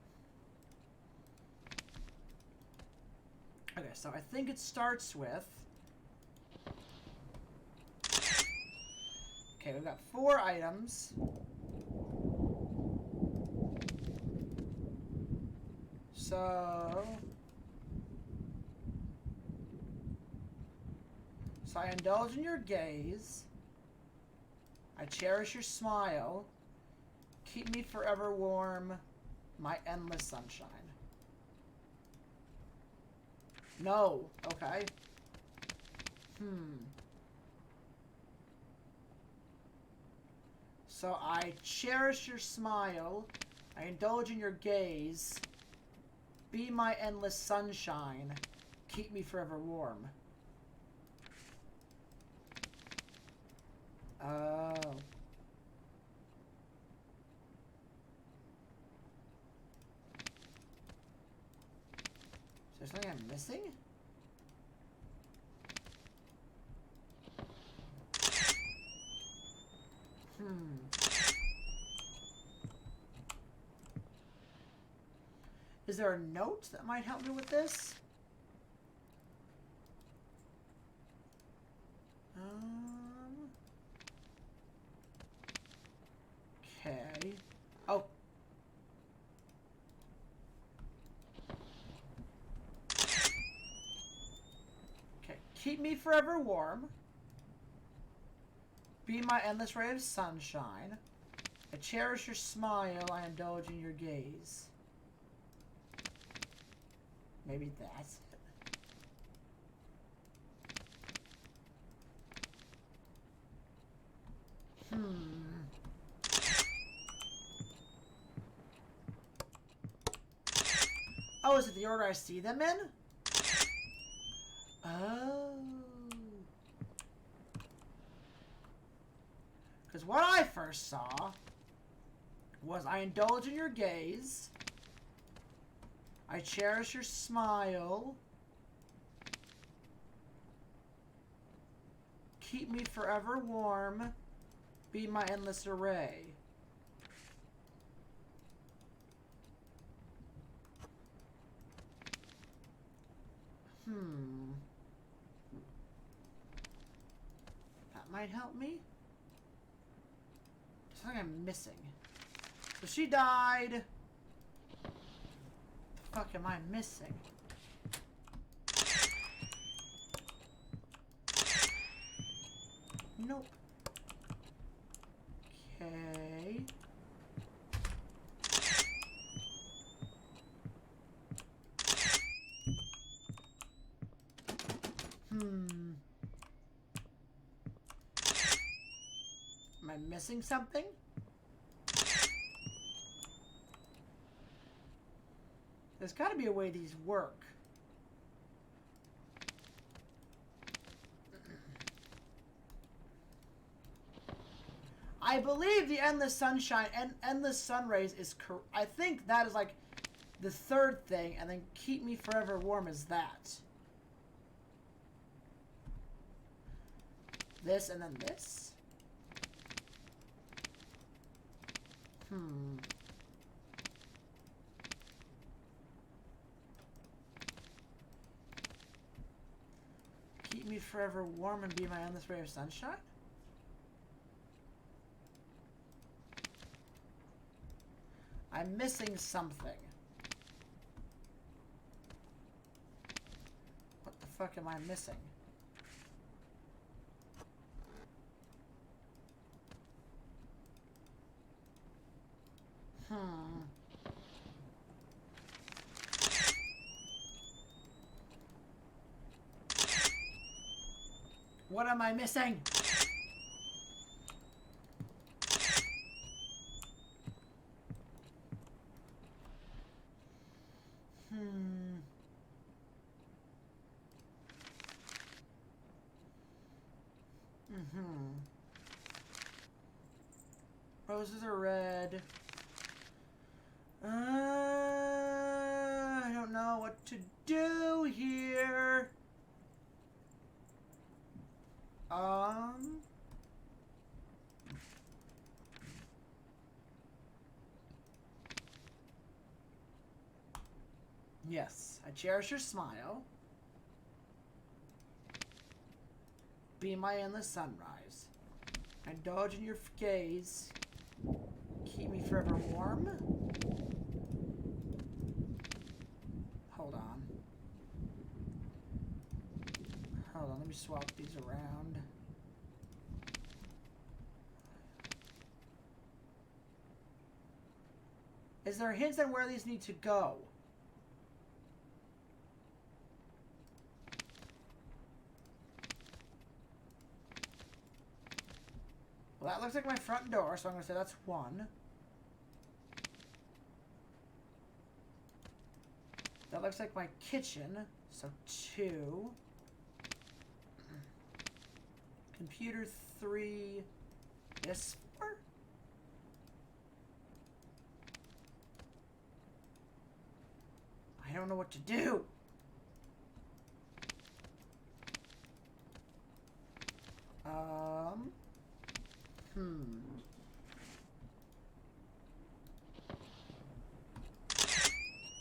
Okay, so I think it starts with... Okay, we've got 4 items. So I indulge in your gaze. I cherish your smile. Keep me forever warm. My endless sunshine. No. Okay. So I cherish your smile. I indulge in your gaze. Be my endless sunshine. Keep me forever warm. Oh. Is there something I'm missing? Is there a note that might help me with this? Okay. Oh. Keep me forever warm. Be my endless ray of sunshine. I cherish your smile. I indulge in your gaze. Maybe that's it. Oh, is it the order I see them in? Oh. Because what I first saw was I indulge in your gaze. I cherish your smile. Keep me forever warm. Be my endless array. That might help me. There's something I'm missing. So she died. What the fuck am I missing? Nope. Okay. Am I missing something? There's got to be a way these work. I believe the endless sunshine and endless sun rays is I think that is like the third thing, and then keep me forever warm is that. This and then this. Keep me forever warm and be my endless ray of sunshine? I'm missing something. What the fuck am I missing? What am I missing? Roses are red. I don't know what to do here. Yes, I cherish your smile. Be my endless sunrise. I indulge in your gaze. Keep me forever warm. Hold on. Hold on, let me swap these around. Is there hints on where these need to go? Well, that looks like my front door, so I'm going to say that's 1. That looks like my kitchen, so 2. Computer 3. This 4? I don't know what to do.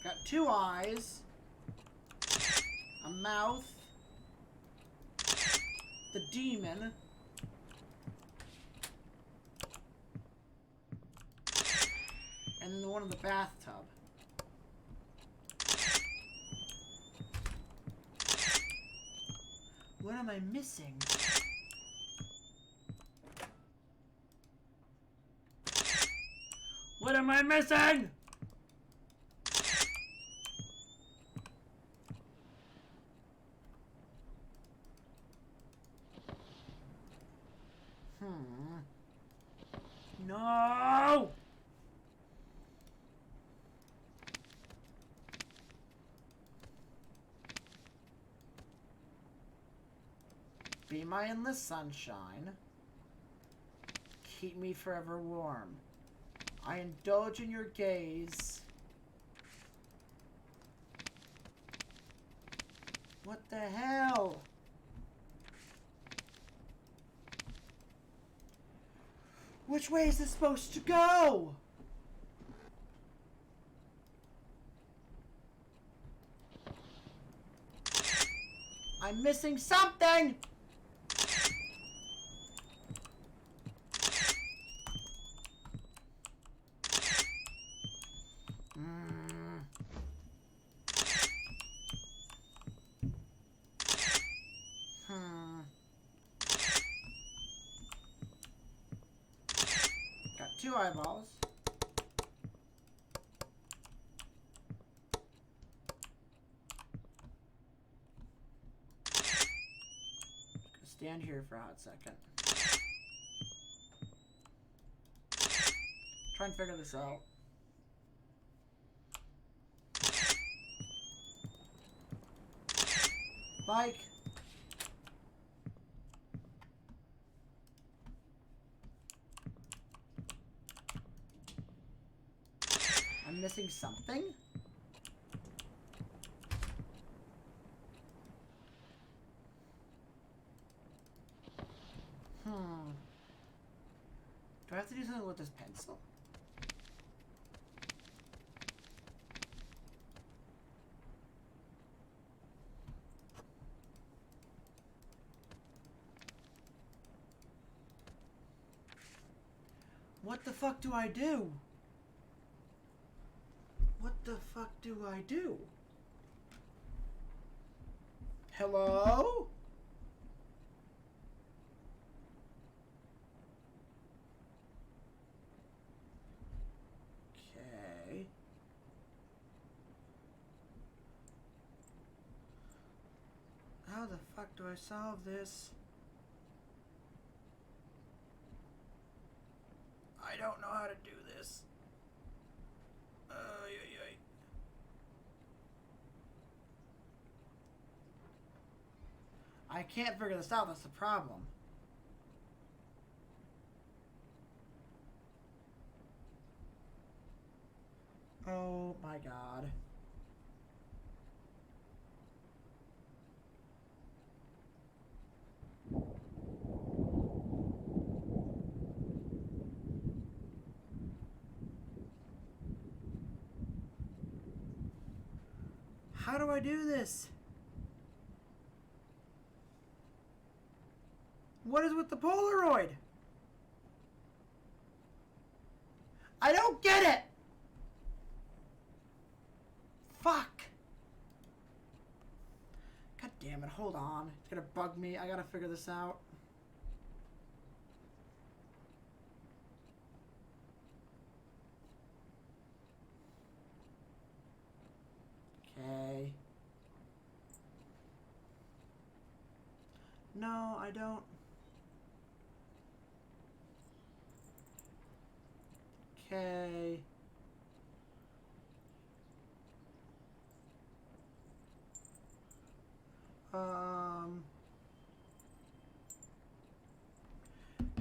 Got 2 eyes, a mouth, the demon, and then the one in the bathtub. What am I missing? What am I missing? No! Be my endless sunshine. Keep me forever warm. I indulge in your gaze. What the hell? Which way is this supposed to go? I'm missing something! Got 2 eyeballs. Stand here for a hot second. Try and figure this out. Mike. I'm missing something? Do I have to do something with this pencil? What the fuck do I do? What the fuck do I do? Hello? Okay. How the fuck do I solve this? I don't know how to do this. I can't figure this out, that's the problem. Oh my god. How do I do this? What is with the Polaroid? I don't get it! Fuck! God damn it, hold on. It's gonna bug me. I gotta figure this out. Okay. No, I don't. Okay.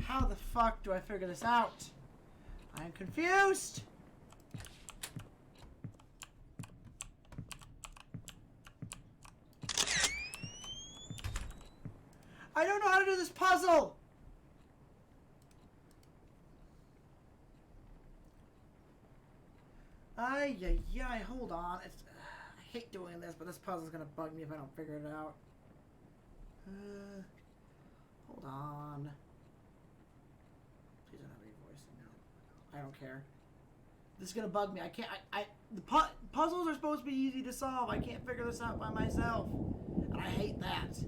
How the fuck do I figure this out? I'm confused. I don't know how to do this puzzle. Ay, hold on. I hate doing this, but this puzzle's gonna bug me if I don't figure it out. Hold on. Please don't have any voicing now. I don't care. This is gonna bug me. I can't. The puzzles are supposed to be easy to solve. I can't figure this out by myself, and I hate that.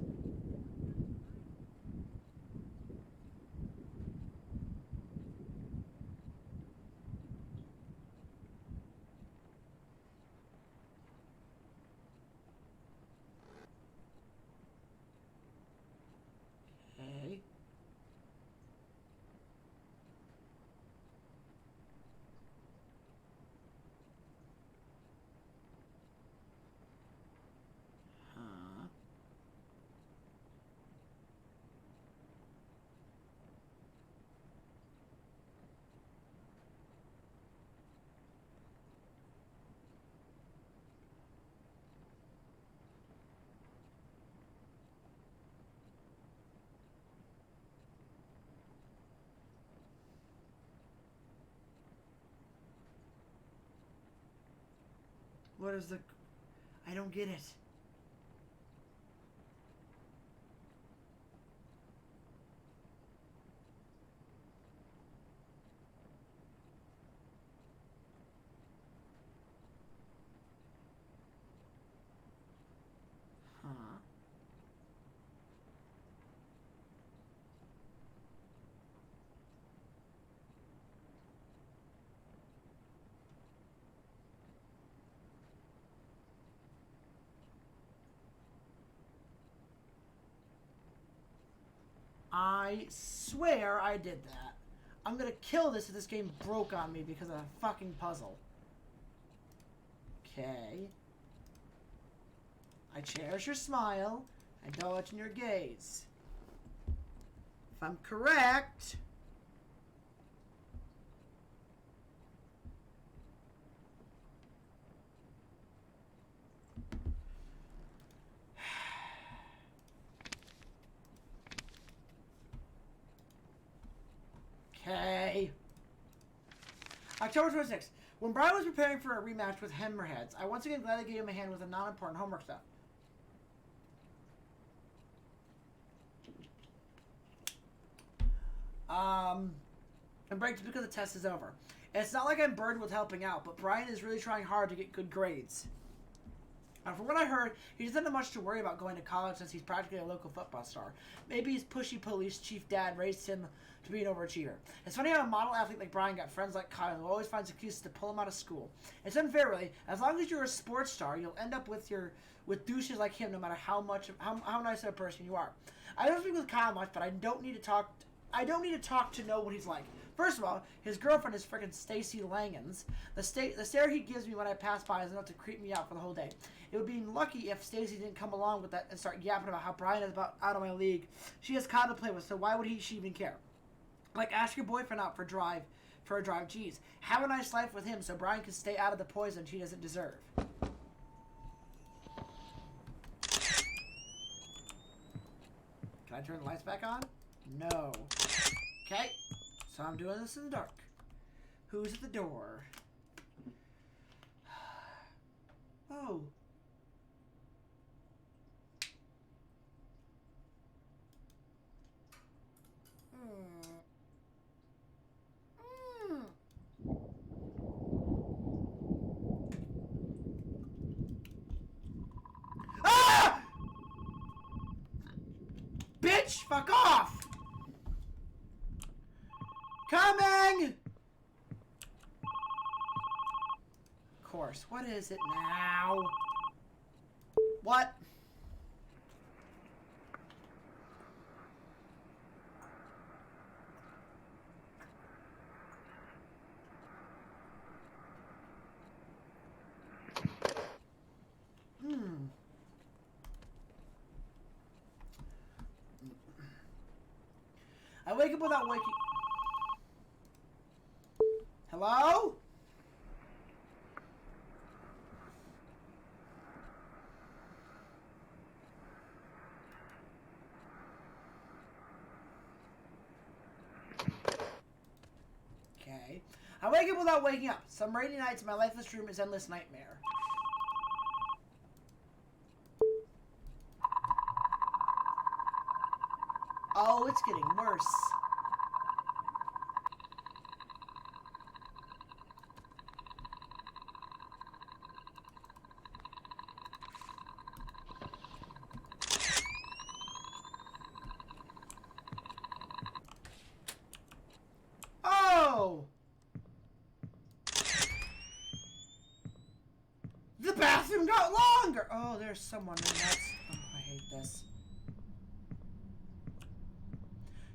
What is the... I don't get it. Huh. I swear I did that. I'm gonna kill this if this game broke on me because of a fucking puzzle. Okay. I cherish your smile. I indulge in your gaze. If I'm correct... Okay. October 26th. When Brian was preparing for a rematch with Hammerheads, I once again gladly gave him a hand with the non-important homework stuff. And breaks because the test is over. It's not like I'm burdened with helping out, but Brian is really trying hard to get good grades. From what I heard, he doesn't have much to worry about going to college since he's practically a local football star. Maybe his pushy police chief dad raised him to be an overachiever. It's funny how a model athlete like Brian got friends like Kyle who always finds excuses to pull him out of school. It's unfair, really. As long as you're a sports star, you'll end up with douches like him, no matter how nice of a person you are. I don't speak with Kyle much, but I don't need to talk to know what he's like. First of all, his girlfriend is frickin' Stacy Langens. The stare he gives me when I pass by is enough to creep me out for the whole day. It would be lucky if Stacy didn't come along with that and start yapping about how Brian is about out of my league. She has Kyle to play with, so why would she even care? Like, ask your boyfriend out for a drive. Geez, have a nice life with him so Brian can stay out of the poison she doesn't deserve. Can I turn the lights back on? No. Okay. So I'm doing this in the dark. Who's at the door? Oh. Ah! Bitch, fuck off! Coming! Of course. What is it now? What? I wake up without waking... Hello? Okay. I wake up without waking up. Some rainy nights, my lifeless room is endless nightmare. Oh, it's getting worse. Oh! The bathroom got longer! Oh, there's someone in that. Oh, I hate this.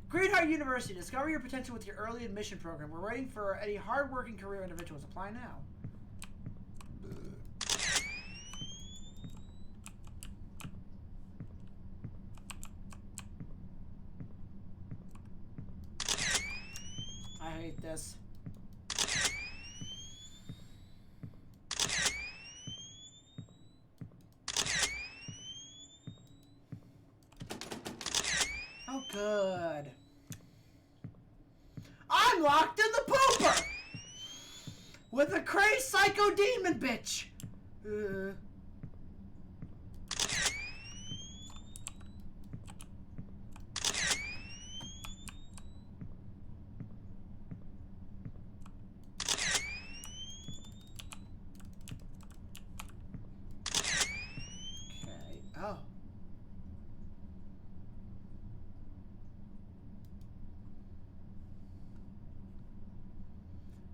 Greenheart University. Discover your potential with your early admission program. We're waiting for any hard-working career individuals. Apply now. I hate this. Oh, good. I'm locked in the pooper! With a crazy psycho demon bitch! Oh.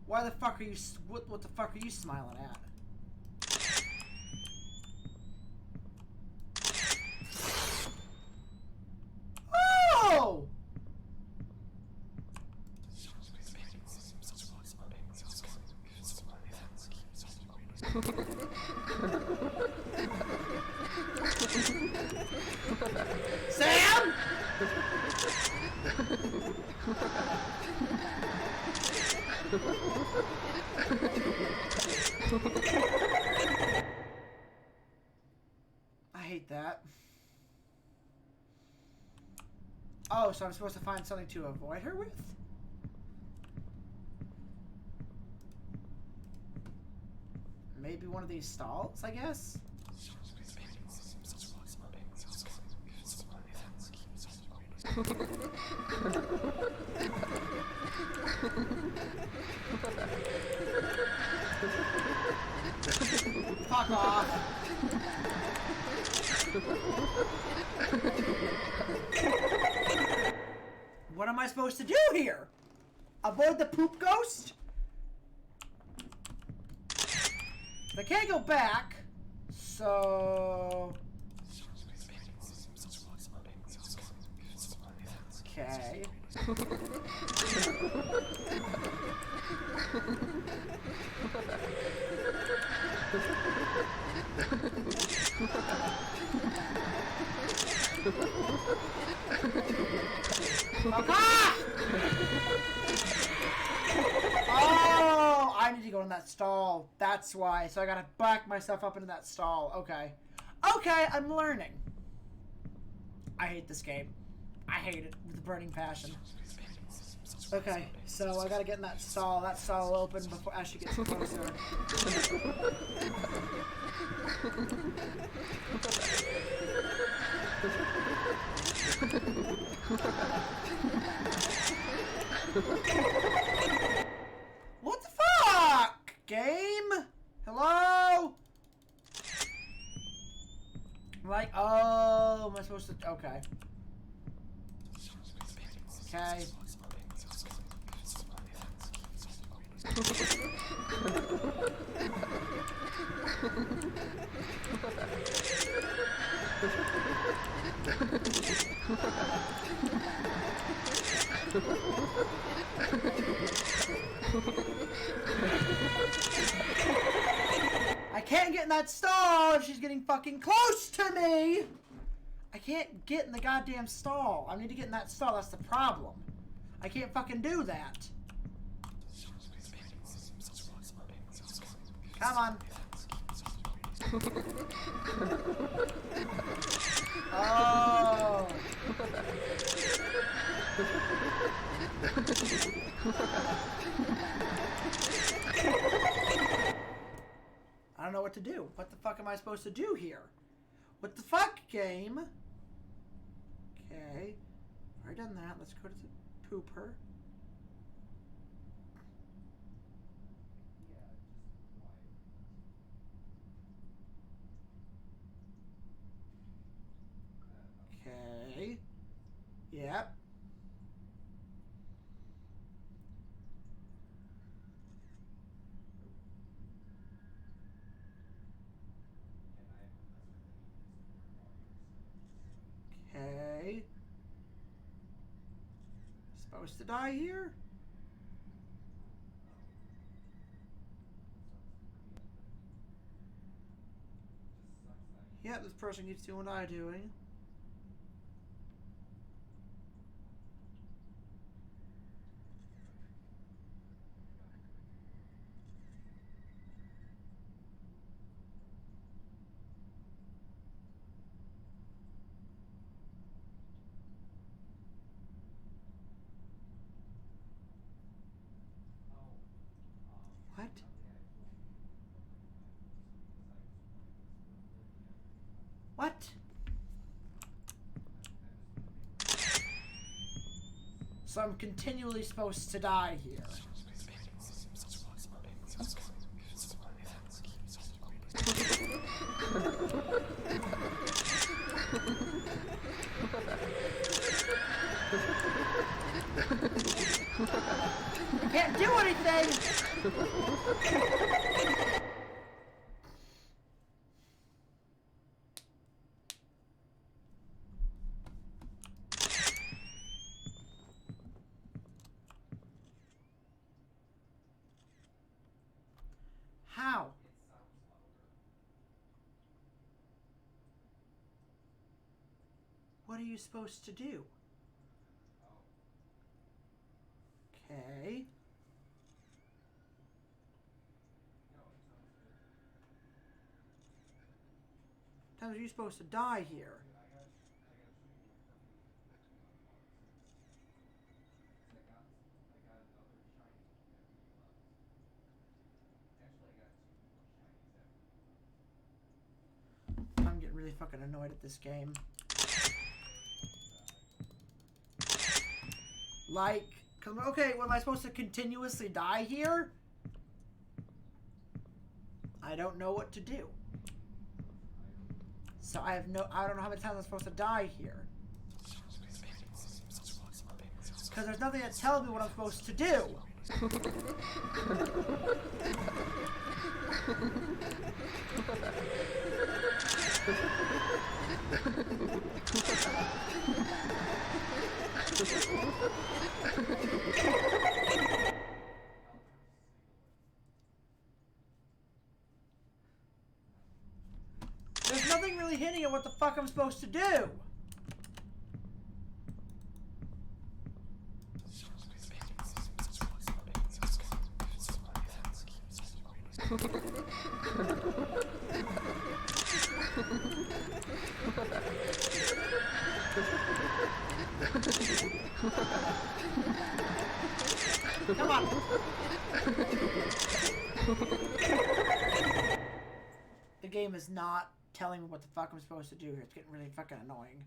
Why the fuck are you... What the fuck are you smiling at? Oh! Sam! I hate that. Oh, so I'm supposed to find something to avoid her with? Maybe one of these stalls, I guess? Fuck off. What am I supposed to do here? Avoid the poop ghost? I can't go back, so... Okay. Oh, I need to go in that stall. That's why. So I gotta back myself up into that stall. Okay. Okay, I'm learning. I hate this game. I hate it with a burning passion. Okay, so I gotta get in that stall. That stall will open before as she gets closer. What the fuck? Game? Hello? Like, oh, am I supposed to? Okay. Okay. I can't get in that stall if she's getting fucking close to me! I can't get in the goddamn stall. I need to get in that stall, that's the problem. I can't fucking do that. Come on. Oh. I don't know what to do. What the fuck am I supposed to do here? What the fuck, game? Okay. Already done that. Let's go to the pooper. Okay. Yep. Okay. Supposed to die here? Yep, this person keeps doing what I'm doing. What? What? So I'm continually supposed to die here. I can't do anything! How? What are you supposed to do? Okay. How are you supposed to die here? I'm getting really fucking annoyed at this game. Like, okay, what am I supposed to continuously die here? I don't know what to do. So I don't know how many times I'm supposed to die here. Because there's nothing that tells me what I'm supposed to do. There's nothing really hinting at what the fuck I'm supposed to do. Come on. The game is not telling me what the fuck I'm supposed to do here. It's getting really fucking annoying.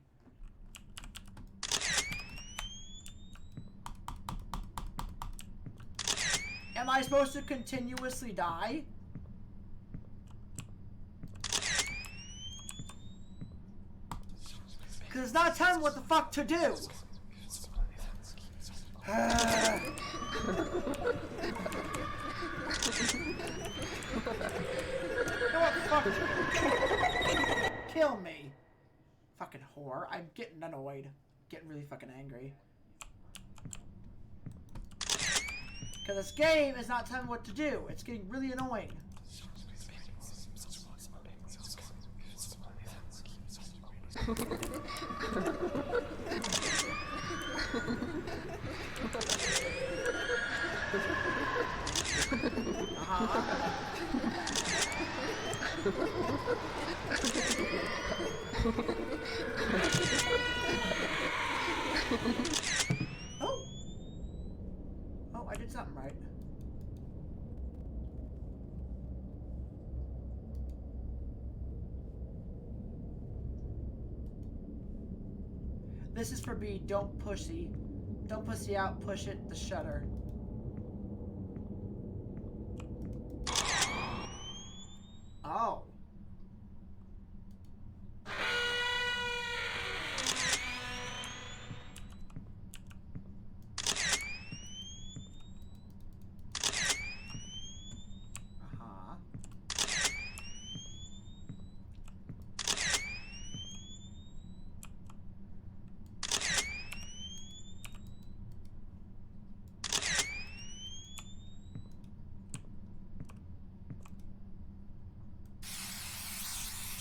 Am I supposed to continuously die? Because it's not telling me what the fuck to do. You know what, fuck? Kill me. Fucking whore. I'm getting annoyed. Getting really fucking angry. Because this game is not telling me what to do. It's getting really annoying. Oh, I did something right. This is for B. Don't pussy. Don't pussy out. Push it. The shutter. Oh.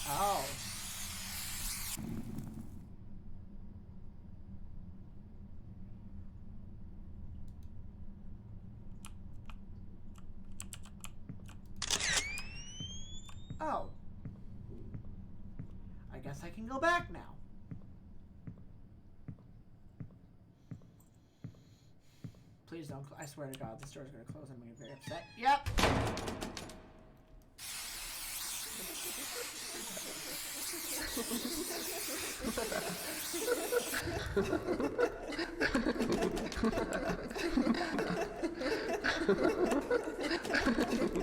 Oh. Oh. I guess I can go back now. Please don't. I swear to God, the store's gonna close. I'm gonna be very upset. Yep.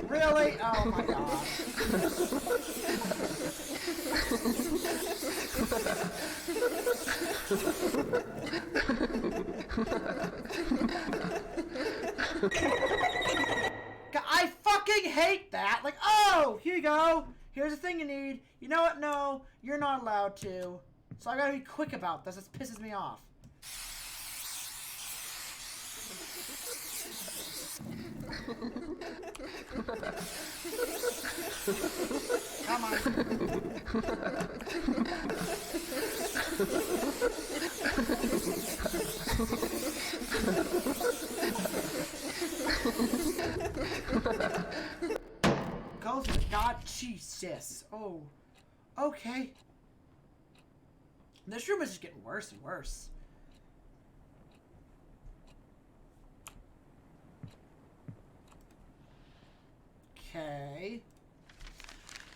Really? Oh my god. I fucking hate that. Like, oh, here you go. Here's the thing you need. You know what? No, you're not allowed to. So I gotta be quick about this. This pisses me off. Come on. Go to the god, Jesus. Oh, okay. This room is just getting worse and worse. Okay.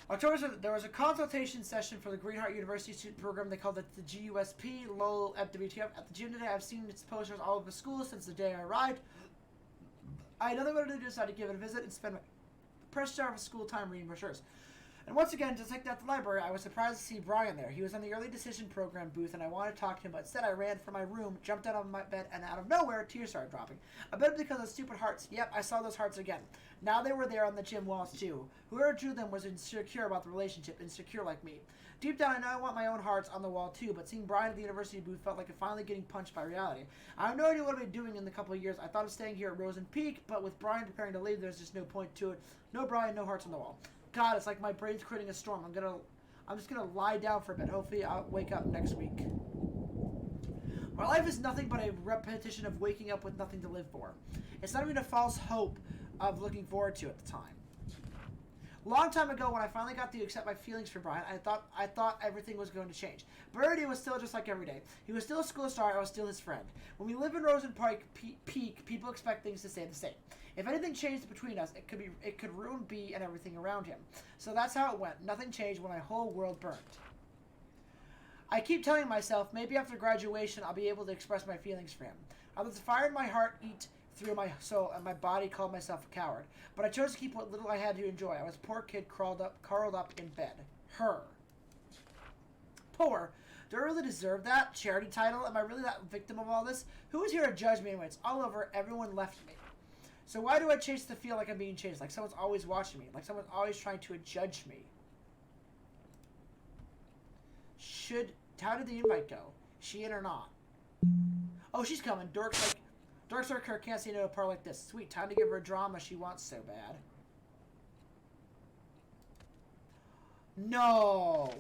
October, there was a consultation session for the Greenheart University student program. They called it the GUSP, LOL, FWTF. At the gym today, I've seen its posters all over the school since the day I arrived. I had nothing better to do, decided to give it a visit and spend my precious hour of school time reading brochures. And once again, just like at the library, I was surprised to see Brian there. He was on the early decision program booth, and I wanted to talk to him, but instead I ran from my room, jumped out of my bed, and out of nowhere, tears started dropping. I bet because of stupid hearts. Yep, I saw those hearts again. Now they were there on the gym walls, too. Whoever drew them was insecure about the relationship, insecure like me. Deep down, I know I want my own hearts on the wall, too, but seeing Brian at the university booth felt like finally getting punched by reality. I have no idea what I'll be doing in the couple of years. I thought of staying here at Rosen Peak, but with Brian preparing to leave, there's just no point to it. No Brian, no hearts on the wall. God, it's like my brain's creating a storm. I'm just gonna lie down for a bit. Hopefully I'll wake up next week. My life is nothing but a repetition of waking up with nothing to live for. It's not even a false hope of looking forward to at the time. Long time ago, when I finally got to accept my feelings for Brian, I thought everything was going to change. But every day was still just like every day. He was still a school star. I was still his friend. When we live in Rosen Peak, people expect things to stay the same. If anything changed between us, it could ruin B and everything around him. So that's how it went. Nothing changed when my whole world burned. I keep telling myself, maybe after graduation, I'll be able to express my feelings for him. I let the fire in my heart eat through my soul, and my body called myself a coward. But I chose to keep what little I had to enjoy. I was a poor kid curled up in bed. Her. Poor. Do I really deserve that charity title? Am I really that victim of all this? Who is here to judge me anyway? It's all over. Everyone left me. So why do I chase to feel like I'm being chased? Like someone's always watching me. Like someone's always trying to judge me. How did the invite go? Is she in or not? Oh, she's coming. Dork's like her, can't say no to a part like this. Sweet, time to give her a drama she wants so bad. No.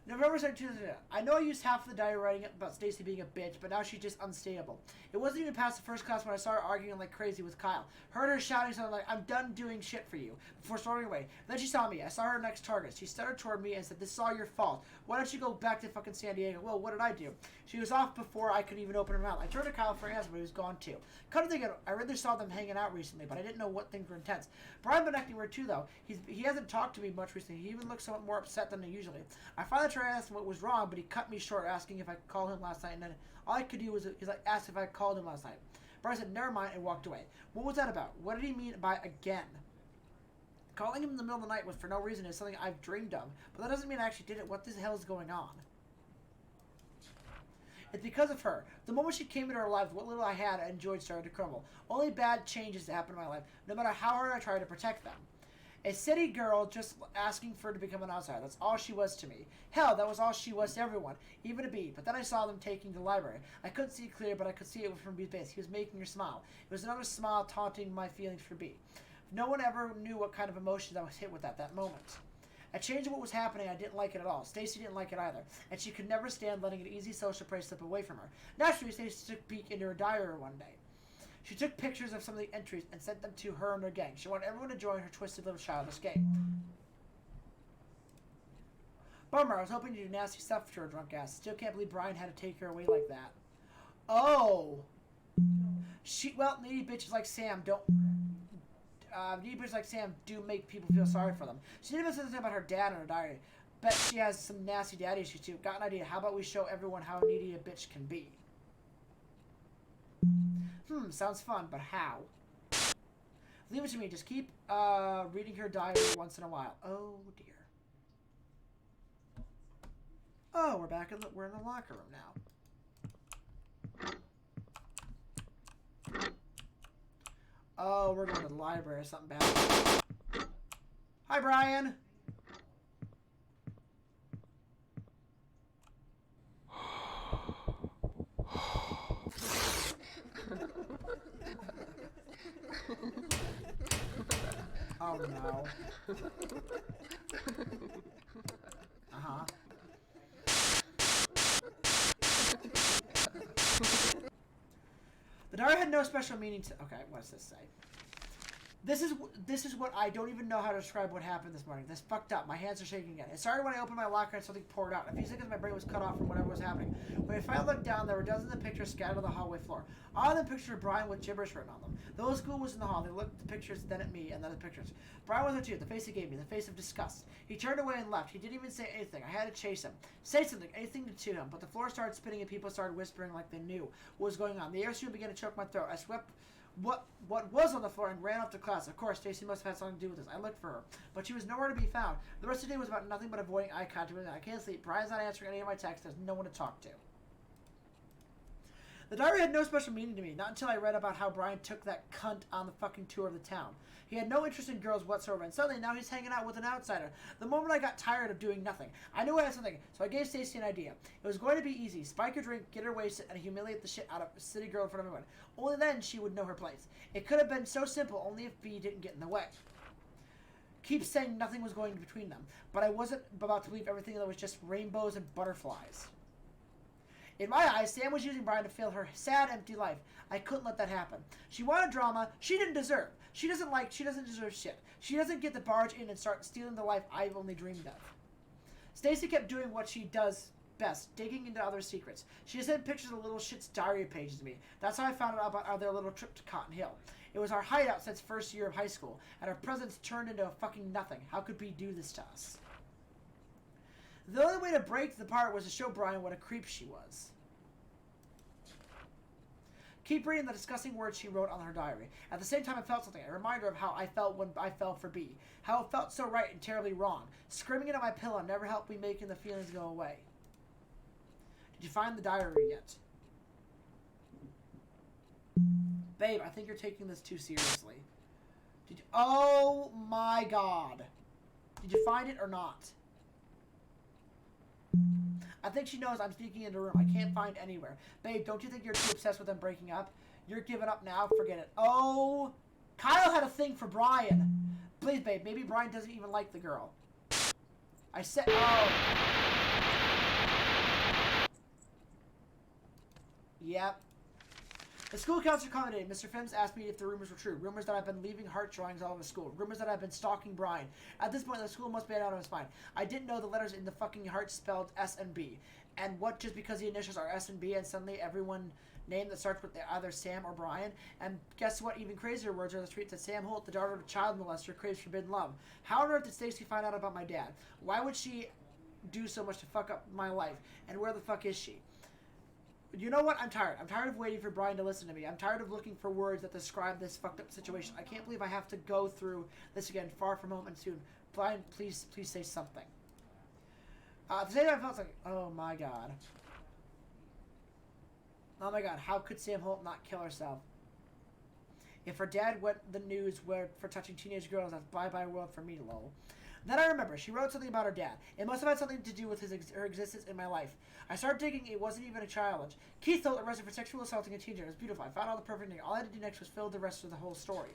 November 17th. I know I used half of the diary writing about Stacy being a bitch, but now she's just unstable. It wasn't even past the first class when I saw her arguing like crazy with Kyle. Heard her shouting something like, I'm done doing shit for you, before storming away. Then she saw me. I saw her next target. She stuttered toward me and said, this is all your fault. Why don't you go back to fucking San Diego? Well, what did I do? She was off before I could even open her mouth. I turned to Kyle for an answer, but he was gone too. Kind of thinking, I really saw them hanging out recently, but I didn't know what things were intense. Brian been acting weird too, though. He hasn't talked to me much recently. He even looks somewhat more upset than usually. I finally tried to ask him what was wrong, but he cut me short, asking if I could call him last night, and then all I could do was ask if I called him last night. Brian said, never mind, and walked away. What was that about? What did he mean by again? Calling him in the middle of the night was for no reason is something I've dreamed of, but that doesn't mean I actually did it. What the hell is going on? It's because of her. The moment she came into our lives, what little I had I enjoyed started to crumble. Only bad changes happened in my life, no matter how hard I tried to protect them. A city girl just asking for her to become an outsider. That's all she was to me. Hell, that was all she was to everyone, even to B. But then I saw them taking the library. I couldn't see it clear, but I could see it from B's face. He was making her smile. It was another smile taunting my feelings for B. No one ever knew what kind of emotions I was hit with at that moment. A change of what was happening, I didn't like it at all. Stacy didn't like it either, and she could never stand letting an easy social praise slip away from her. Naturally, Stacy took a peek into her diary one day. She took pictures of some of the entries and sent them to her and her gang. She wanted everyone to join her twisted little childish game. Bummer, I was hoping to do nasty stuff to her drunk ass. Still can't believe Brian had to take her away like that. Oh. Well, needy bitches like Sam don't... Needy bitches like Sam do make people feel sorry for them. She didn't even say something about her dad in her diary. Bet she has some nasty daddy issues too. Got an idea. How about we show everyone how needy a bitch can be? Sounds fun, but how? Leave it to me. Just keep reading her diary once in a while. Oh dear. Oh, we're in the locker room now. Oh, we're going to the library or something bad. Hi, Brian. Oh no. Uh-huh. The diary had no special meaning to... Okay, what does this say? This is what I don't even know how to describe what happened this morning. This fucked up. My hands are shaking again. It started when I opened my locker and something poured out. A few seconds my brain was cut off from whatever was happening. When I finally looked down, there were dozens of pictures scattered on the hallway floor. All of them pictures of Brian with gibberish written on them. The whole school was in the hall. They looked at the pictures, then at me, and then at the pictures. Brian was there too. The face he gave me. The face of disgust. He turned away and left. He didn't even say anything. I had to chase him. Say something. Anything to him. But the floor started spinning and people started whispering like they knew what was going on. The air soon began to choke my throat. I swept what was on the floor and ran off to class. Of course, Stacy must have had something to do with this. I looked for her, but she was nowhere to be found. The rest of the day was about nothing but avoiding eye contact with her. I can't sleep. Brian's not answering any of my texts. There's no one to talk to. The diary had no special meaning to me, not until I read about how Brian took that cunt on the fucking tour of the town. He had no interest in girls whatsoever, and suddenly now he's hanging out with an outsider. The moment I got tired of doing nothing, I knew I had something, so I gave Stacy an idea. It was going to be easy. Spike her drink, get her wasted, and humiliate the shit out of a city girl in front of everyone. Only then she would know her place. It could have been so simple, only if B didn't get in the way. Keep saying nothing was going between them, but I wasn't about to believe everything that was just rainbows and butterflies. In my eyes, Sam was using Brian to fill her sad, empty life. I couldn't let that happen. She wanted drama she didn't deserve. She doesn't deserve shit. She doesn't get to barge in and start stealing the life I've only dreamed of. Stacy kept doing what she does best, digging into other secrets. She sent pictures of little shit's diary pages to me. That's how I found out about their little trip to Cotton Hill. It was our hideout since first year of high school, and our presence turned into a fucking nothing. How could B do this to us? The only way to break the part was to show Brian what a creep she was. Keep reading the disgusting words she wrote on her diary. At the same time, I felt something. A reminder of how I felt when I fell for B. How it felt so right and terribly wrong. Screaming into my pillow never helped me making the feelings go away. Did you find the diary yet? Babe, I think you're taking this too seriously. Oh my god. Did you find it or not? I think she knows I'm sneaking into her room. I can't find anywhere. Babe, don't you think you're too obsessed with them breaking up? You're giving up now? Forget it. Oh, Kyle had a thing for Brian. Please, babe, maybe Brian doesn't even like the girl. I said, oh. Yep. The school counselor commented, Mr. Phipps asked me if the rumors were true. Rumors that I've been leaving heart drawings all over the school. Rumors that I've been stalking Brian. At this point, the school must be out of his mind. I didn't know the letters in the fucking heart spelled S and B. And what, just because the initials are S and B and suddenly everyone named that starts with either Sam or Brian? And guess what? Even crazier words are the streets that Sam Holt, the daughter of a child molester, craves forbidden love. How on earth did Stacy find out about my dad? Why would she do so much to fuck up my life? And where the fuck is she? You know what? I'm tired. I'm tired of waiting for Brian to listen to me. I'm tired of looking for words that describe this fucked up situation. I can't believe I have to go through this again, far from home and soon. Brian, please say something. At the same time, I felt like, oh my god. Oh my god, how could Sam Holt not kill herself? If her dad went the news for touching teenage girls, that's bye-bye world for me, lol. Then I remember, she wrote something about her dad. It must have had something to do with her existence in my life. I started digging, it wasn't even a challenge. Keith Holt arrested for sexual assaulting a teenager. It was beautiful. I found all the perfect thing. All I had to do next was fill the rest of the whole story.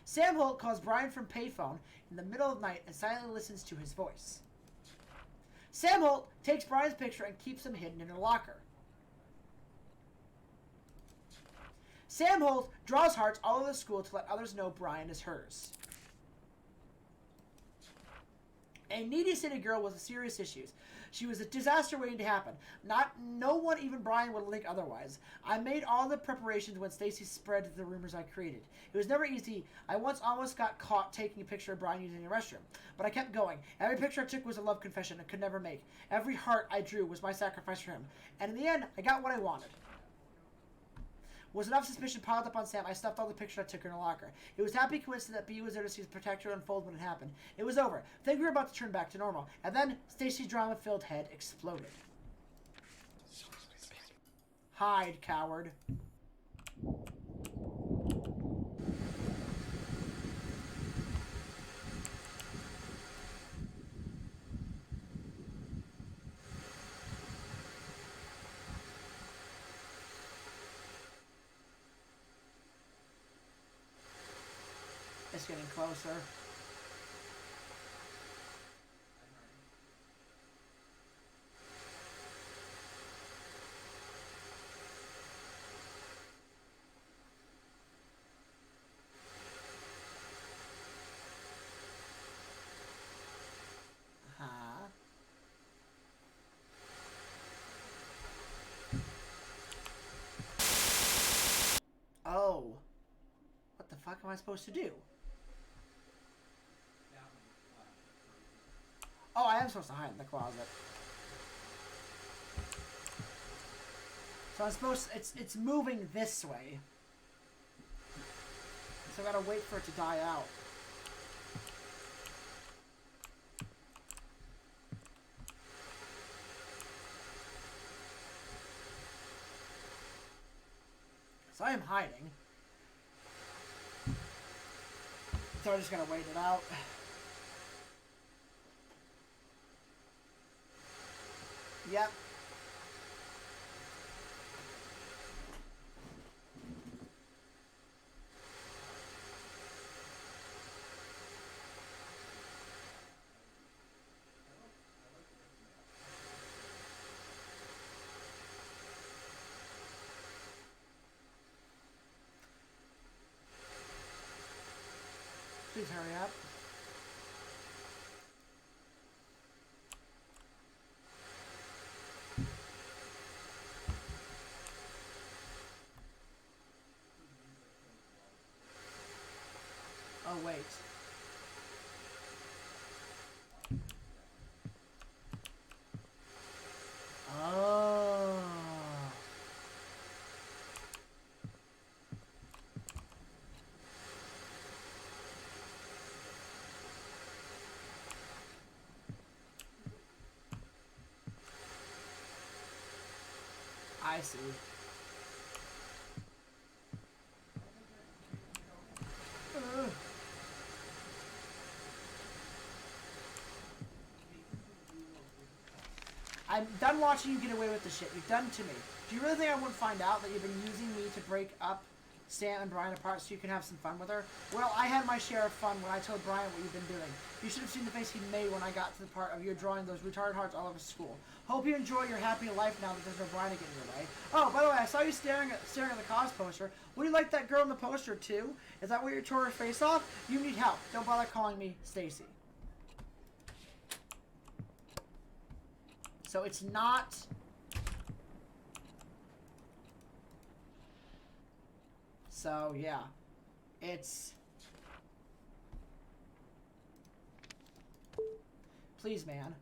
Sam Holt calls Brian from payphone in the middle of the night and silently listens to his voice. Sam Holt takes Brian's picture and keeps him hidden in her locker. Sam Holt draws hearts all over the school to let others know Brian is hers. A needy city girl with serious issues. She was a disaster waiting to happen. No one, even Brian, would think otherwise. I made all the preparations when Stacy spread the rumors I created. It was never easy. I once almost got caught taking a picture of Brian using the restroom. But I kept going. Every picture I took was a love confession I could never make. Every heart I drew was my sacrifice for him. And in the end, I got what I wanted. Was enough suspicion piled up on Sam, I stuffed all the pictures I took in her locker. It was a happy coincidence that B was there to see his protector unfold when it happened. It was over. I think we were about to turn back to normal. And then Stacy's drama-filled head exploded. Hide, coward. It's getting closer. Huh? Oh. What the fuck am I supposed to do? Oh, I am supposed to hide in the closet. So I'm supposed to, it's moving this way. So I gotta wait for it to die out. So I am hiding. So I'm just gonna wait it out. Yep. Please hurry up. Oh, wait. Oh. I see. I'm done watching you get away with the shit you've done to me. Do you really think I wouldn't find out that you've been using me to break up Sam and Brian apart so you can have some fun with her? Well, I had my share of fun when I told Brian what you've been doing. You should have seen the face he made when I got to the part of you drawing those retarded hearts all over school. Hope you enjoy your happy life now that there's no Brian to get in your way. Oh, by the way, I saw you staring at the cause poster. Would you like that girl in the poster too? Is that where you tore her face off? You need help. Don't bother calling me Stacy. So it's not... So, yeah. It's... Please, man.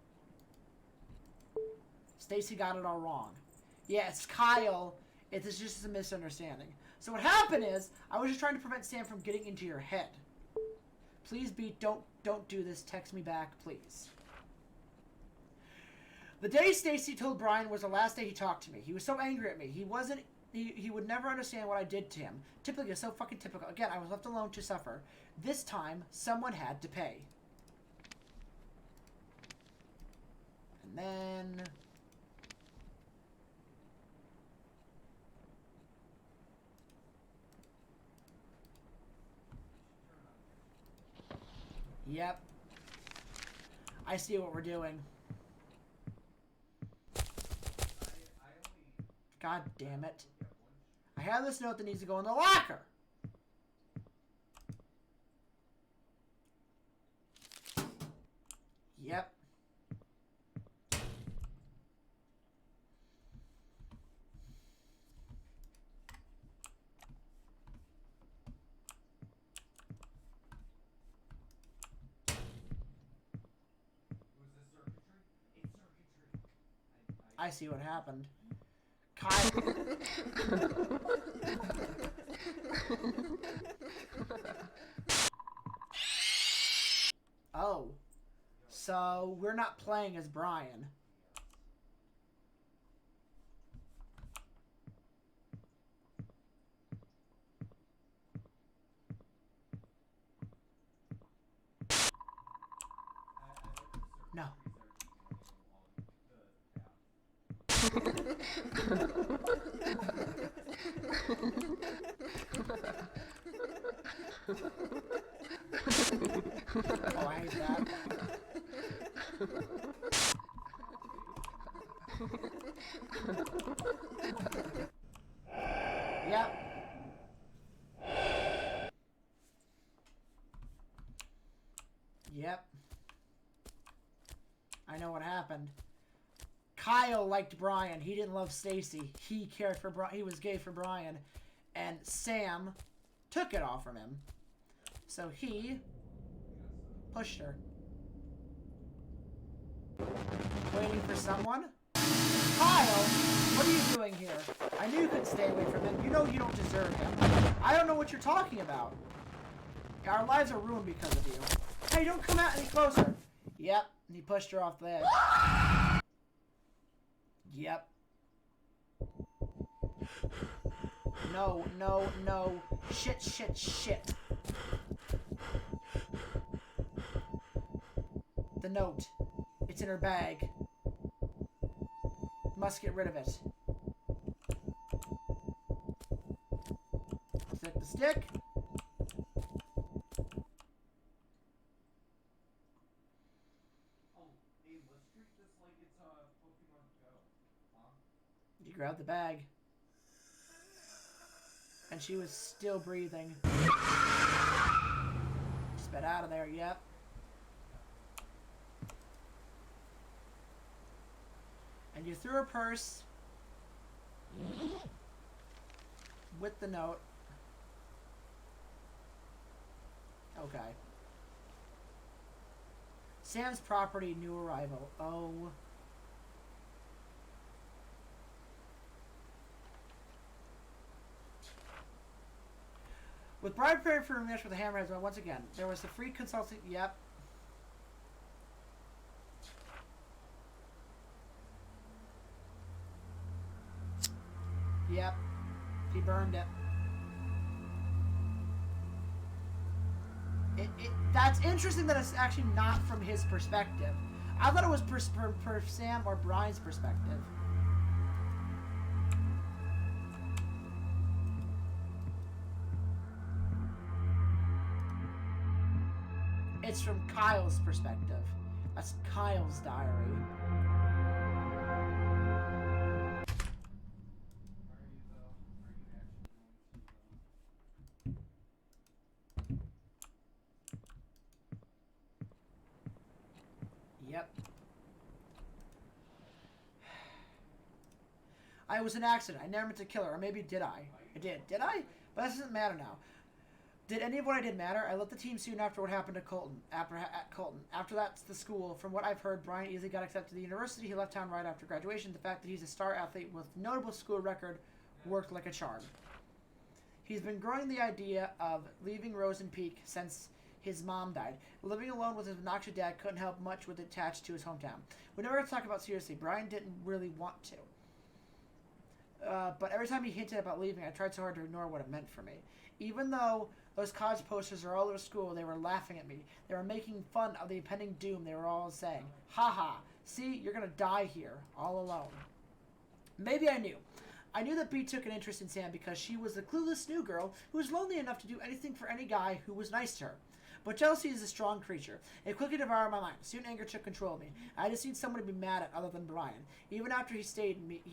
Stacy got it all wrong. Yeah, it's Kyle. It's just a misunderstanding. So what happened is, I was just trying to prevent Sam from getting into your head. Please be... Don't do this. Text me back, please. The day Stacy told Brian was the last day he talked to me. He was so angry at me. He would never understand what I did to him. Typically, it's so fucking typical. Again, I was left alone to suffer. This time, someone had to pay. And then... Yep. I see what we're doing. God damn it. I have this note that needs to go in the locker. Yep. I see what happened. Kyle. Oh. So, we're not playing as Brian. No. Oh, I hate that. Yep. Yep. I know what happened. Kyle liked Brian. He didn't love Stacy. He cared for Brian. He was gay for Brian. And Sam took it off from him. So he pushed her. Waiting for someone? Kyle, what are you doing here? I knew you could stay away from him. You know you don't deserve him. I don't know what you're talking about. Our lives are ruined because of you. Hey, don't come out any closer. Yep, and he pushed her off the edge. Yep. No, no, no. Shit, shit, shit. The note. It's in her bag. Must get rid of it. Stick the stick. You grabbed the bag. And she was still breathing. Sped out of there, yep. And you threw her purse with the note. Okay. Sam's property, new arrival. Oh. With Brian preparing for a match with the Hammerheads, once again, there was the free consulting. Yep. Yep. He burned it. That's interesting that it's actually not from his perspective. I thought it was per Sam or Brian's perspective. It's from Kyle's perspective. That's Kyle's diary. Yep. I was an accident. I never meant to kill her. Or maybe did I? I did. Did I? But that doesn't matter now. Did any of what I did matter? I left the team soon after what happened to Colton. At Colton. After that, the school. From what I've heard, Brian easily got accepted to the university. He left town right after graduation. The fact that he's a star athlete with notable school record worked like a charm. He's been growing the idea of leaving Rosen Peak since his mom died. Living alone with his obnoxious dad couldn't help much with attached to his hometown. We never talk about seriously. Brian didn't really want to. But every time he hinted about leaving, I tried so hard to ignore what it meant for me. Even though those college posters are all over school, they were laughing at me. They were making fun of the impending doom. They were all saying, "Ha ha, see, you're going to die here, all alone." Maybe I knew. I knew that Bea took an interest in Sam because she was the clueless new girl who was lonely enough to do anything for any guy who was nice to her. But jealousy is a strong creature. It quickly devoured my mind. Soon anger took control of me. I just need someone to be mad at other than Brian. Even after he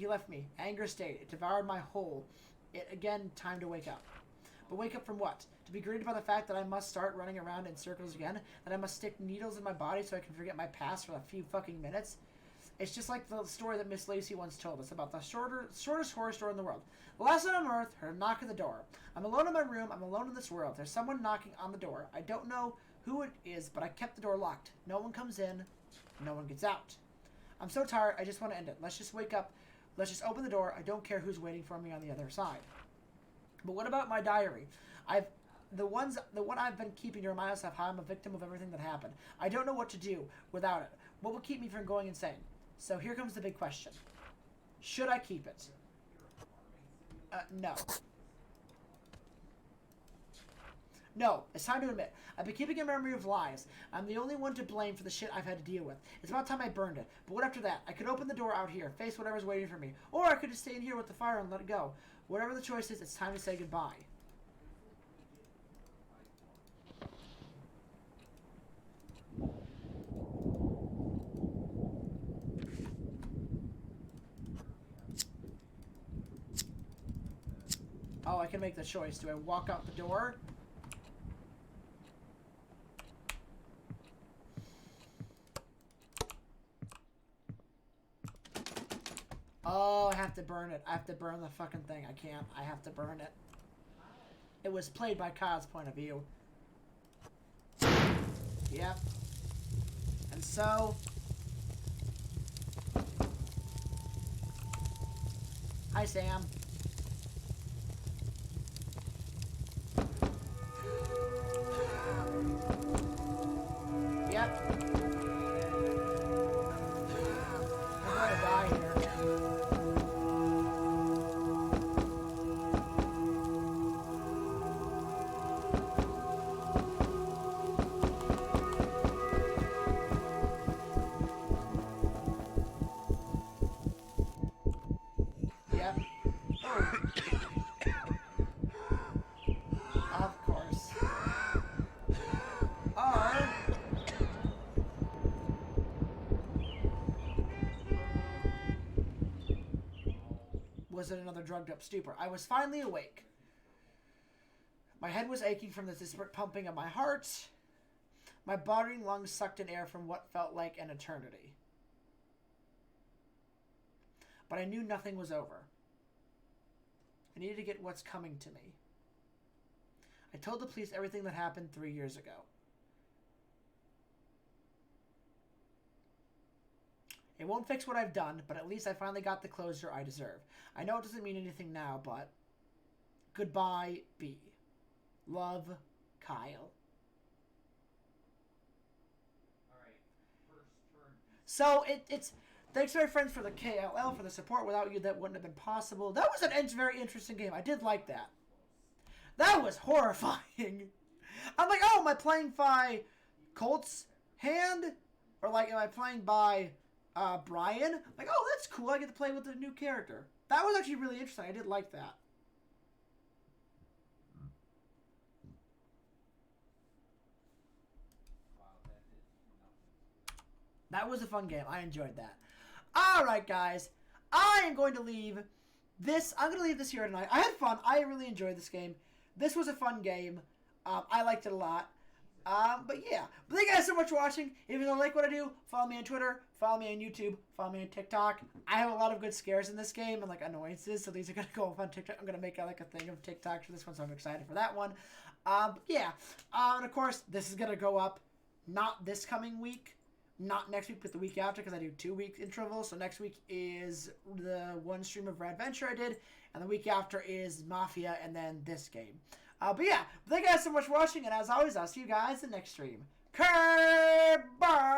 left me. Anger stayed. It devoured my whole. It again, time to wake up. But wake up from what? To be greeted by the fact that I must start running around in circles again? That I must stick needles in my body so I can forget my past for a few fucking minutes? It's just like the story that Miss Lacey once told us about the shortest horror story in the world. The last night on Earth, heard a knock at the door. I'm alone in my room. I'm alone in this world. There's someone knocking on the door. I don't know who it is, but I kept the door locked. No one comes in. No one gets out. I'm so tired. I just want to end it. Let's just wake up. Let's just open the door. I don't care who's waiting for me on the other side. But what about my diary? The one I've been keeping to remind myself how I'm a victim of everything that happened. I don't know what to do without it. What will keep me from going insane? So here comes the big question. Should I keep it? No. No, it's time to admit. I've been keeping a memory of lies. I'm the only one to blame for the shit I've had to deal with. It's about time I burned it. But what after that? I could open the door out here, face whatever's waiting for me. Or I could just stay in here with the fire and let it go. Whatever the choice is, it's time to say goodbye. Oh, I can make the choice. Do I walk out the door? Oh, I have to burn it. I have to burn the fucking thing. I can't. I have to burn it. It was played by Kyle's point of view. Yep. And so... Hi, Sam. Yep. I'm gonna die here. Yep. Of course. Was it another drugged up stupor? I was finally awake. My head was aching from the disparate pumping of my heart. My body and lungs sucked in air from what felt like an eternity. But I knew nothing was over. I needed to get what's coming to me. I told the police everything that happened 3 years ago. It won't fix what I've done, but at least I finally got the closure I deserve. I know it doesn't mean anything now, but... Goodbye, B. Love, Kyle. So, it's... Thanks to my friends for the KLL, for the support. Without you, that wouldn't have been possible. That was a very interesting game. I did like that. That was horrifying. I'm like, oh, am I playing by Colt's hand? Or, like, am I playing by Brian? Like, oh, that's cool. I get to play with a new character. That was actually really interesting. I did like that. That was a fun game. I enjoyed that. Alright, guys. I am going to leave this. I'm going to leave this here tonight. I had fun. I really enjoyed this game. This was a fun game. I liked it a lot. But yeah. But thank you guys so much for watching. If you don't like what I do, follow me on Twitter. Follow me on YouTube. Follow me on TikTok. I have a lot of good scares in this game and like annoyances. So these are going to go up on TikTok. I'm going to make like a thing of TikTok for this one. So I'm excited for that one. Yeah. And of course, this is going to go up not this coming week. Not next week, but the week after, because I do 2 week intervals. So next week is the one stream of Rad Venture I did, and the week after is Mafia, and then this game. But yeah, thank you guys so much for watching, and as always, I'll see you guys in the next stream. Goodbye!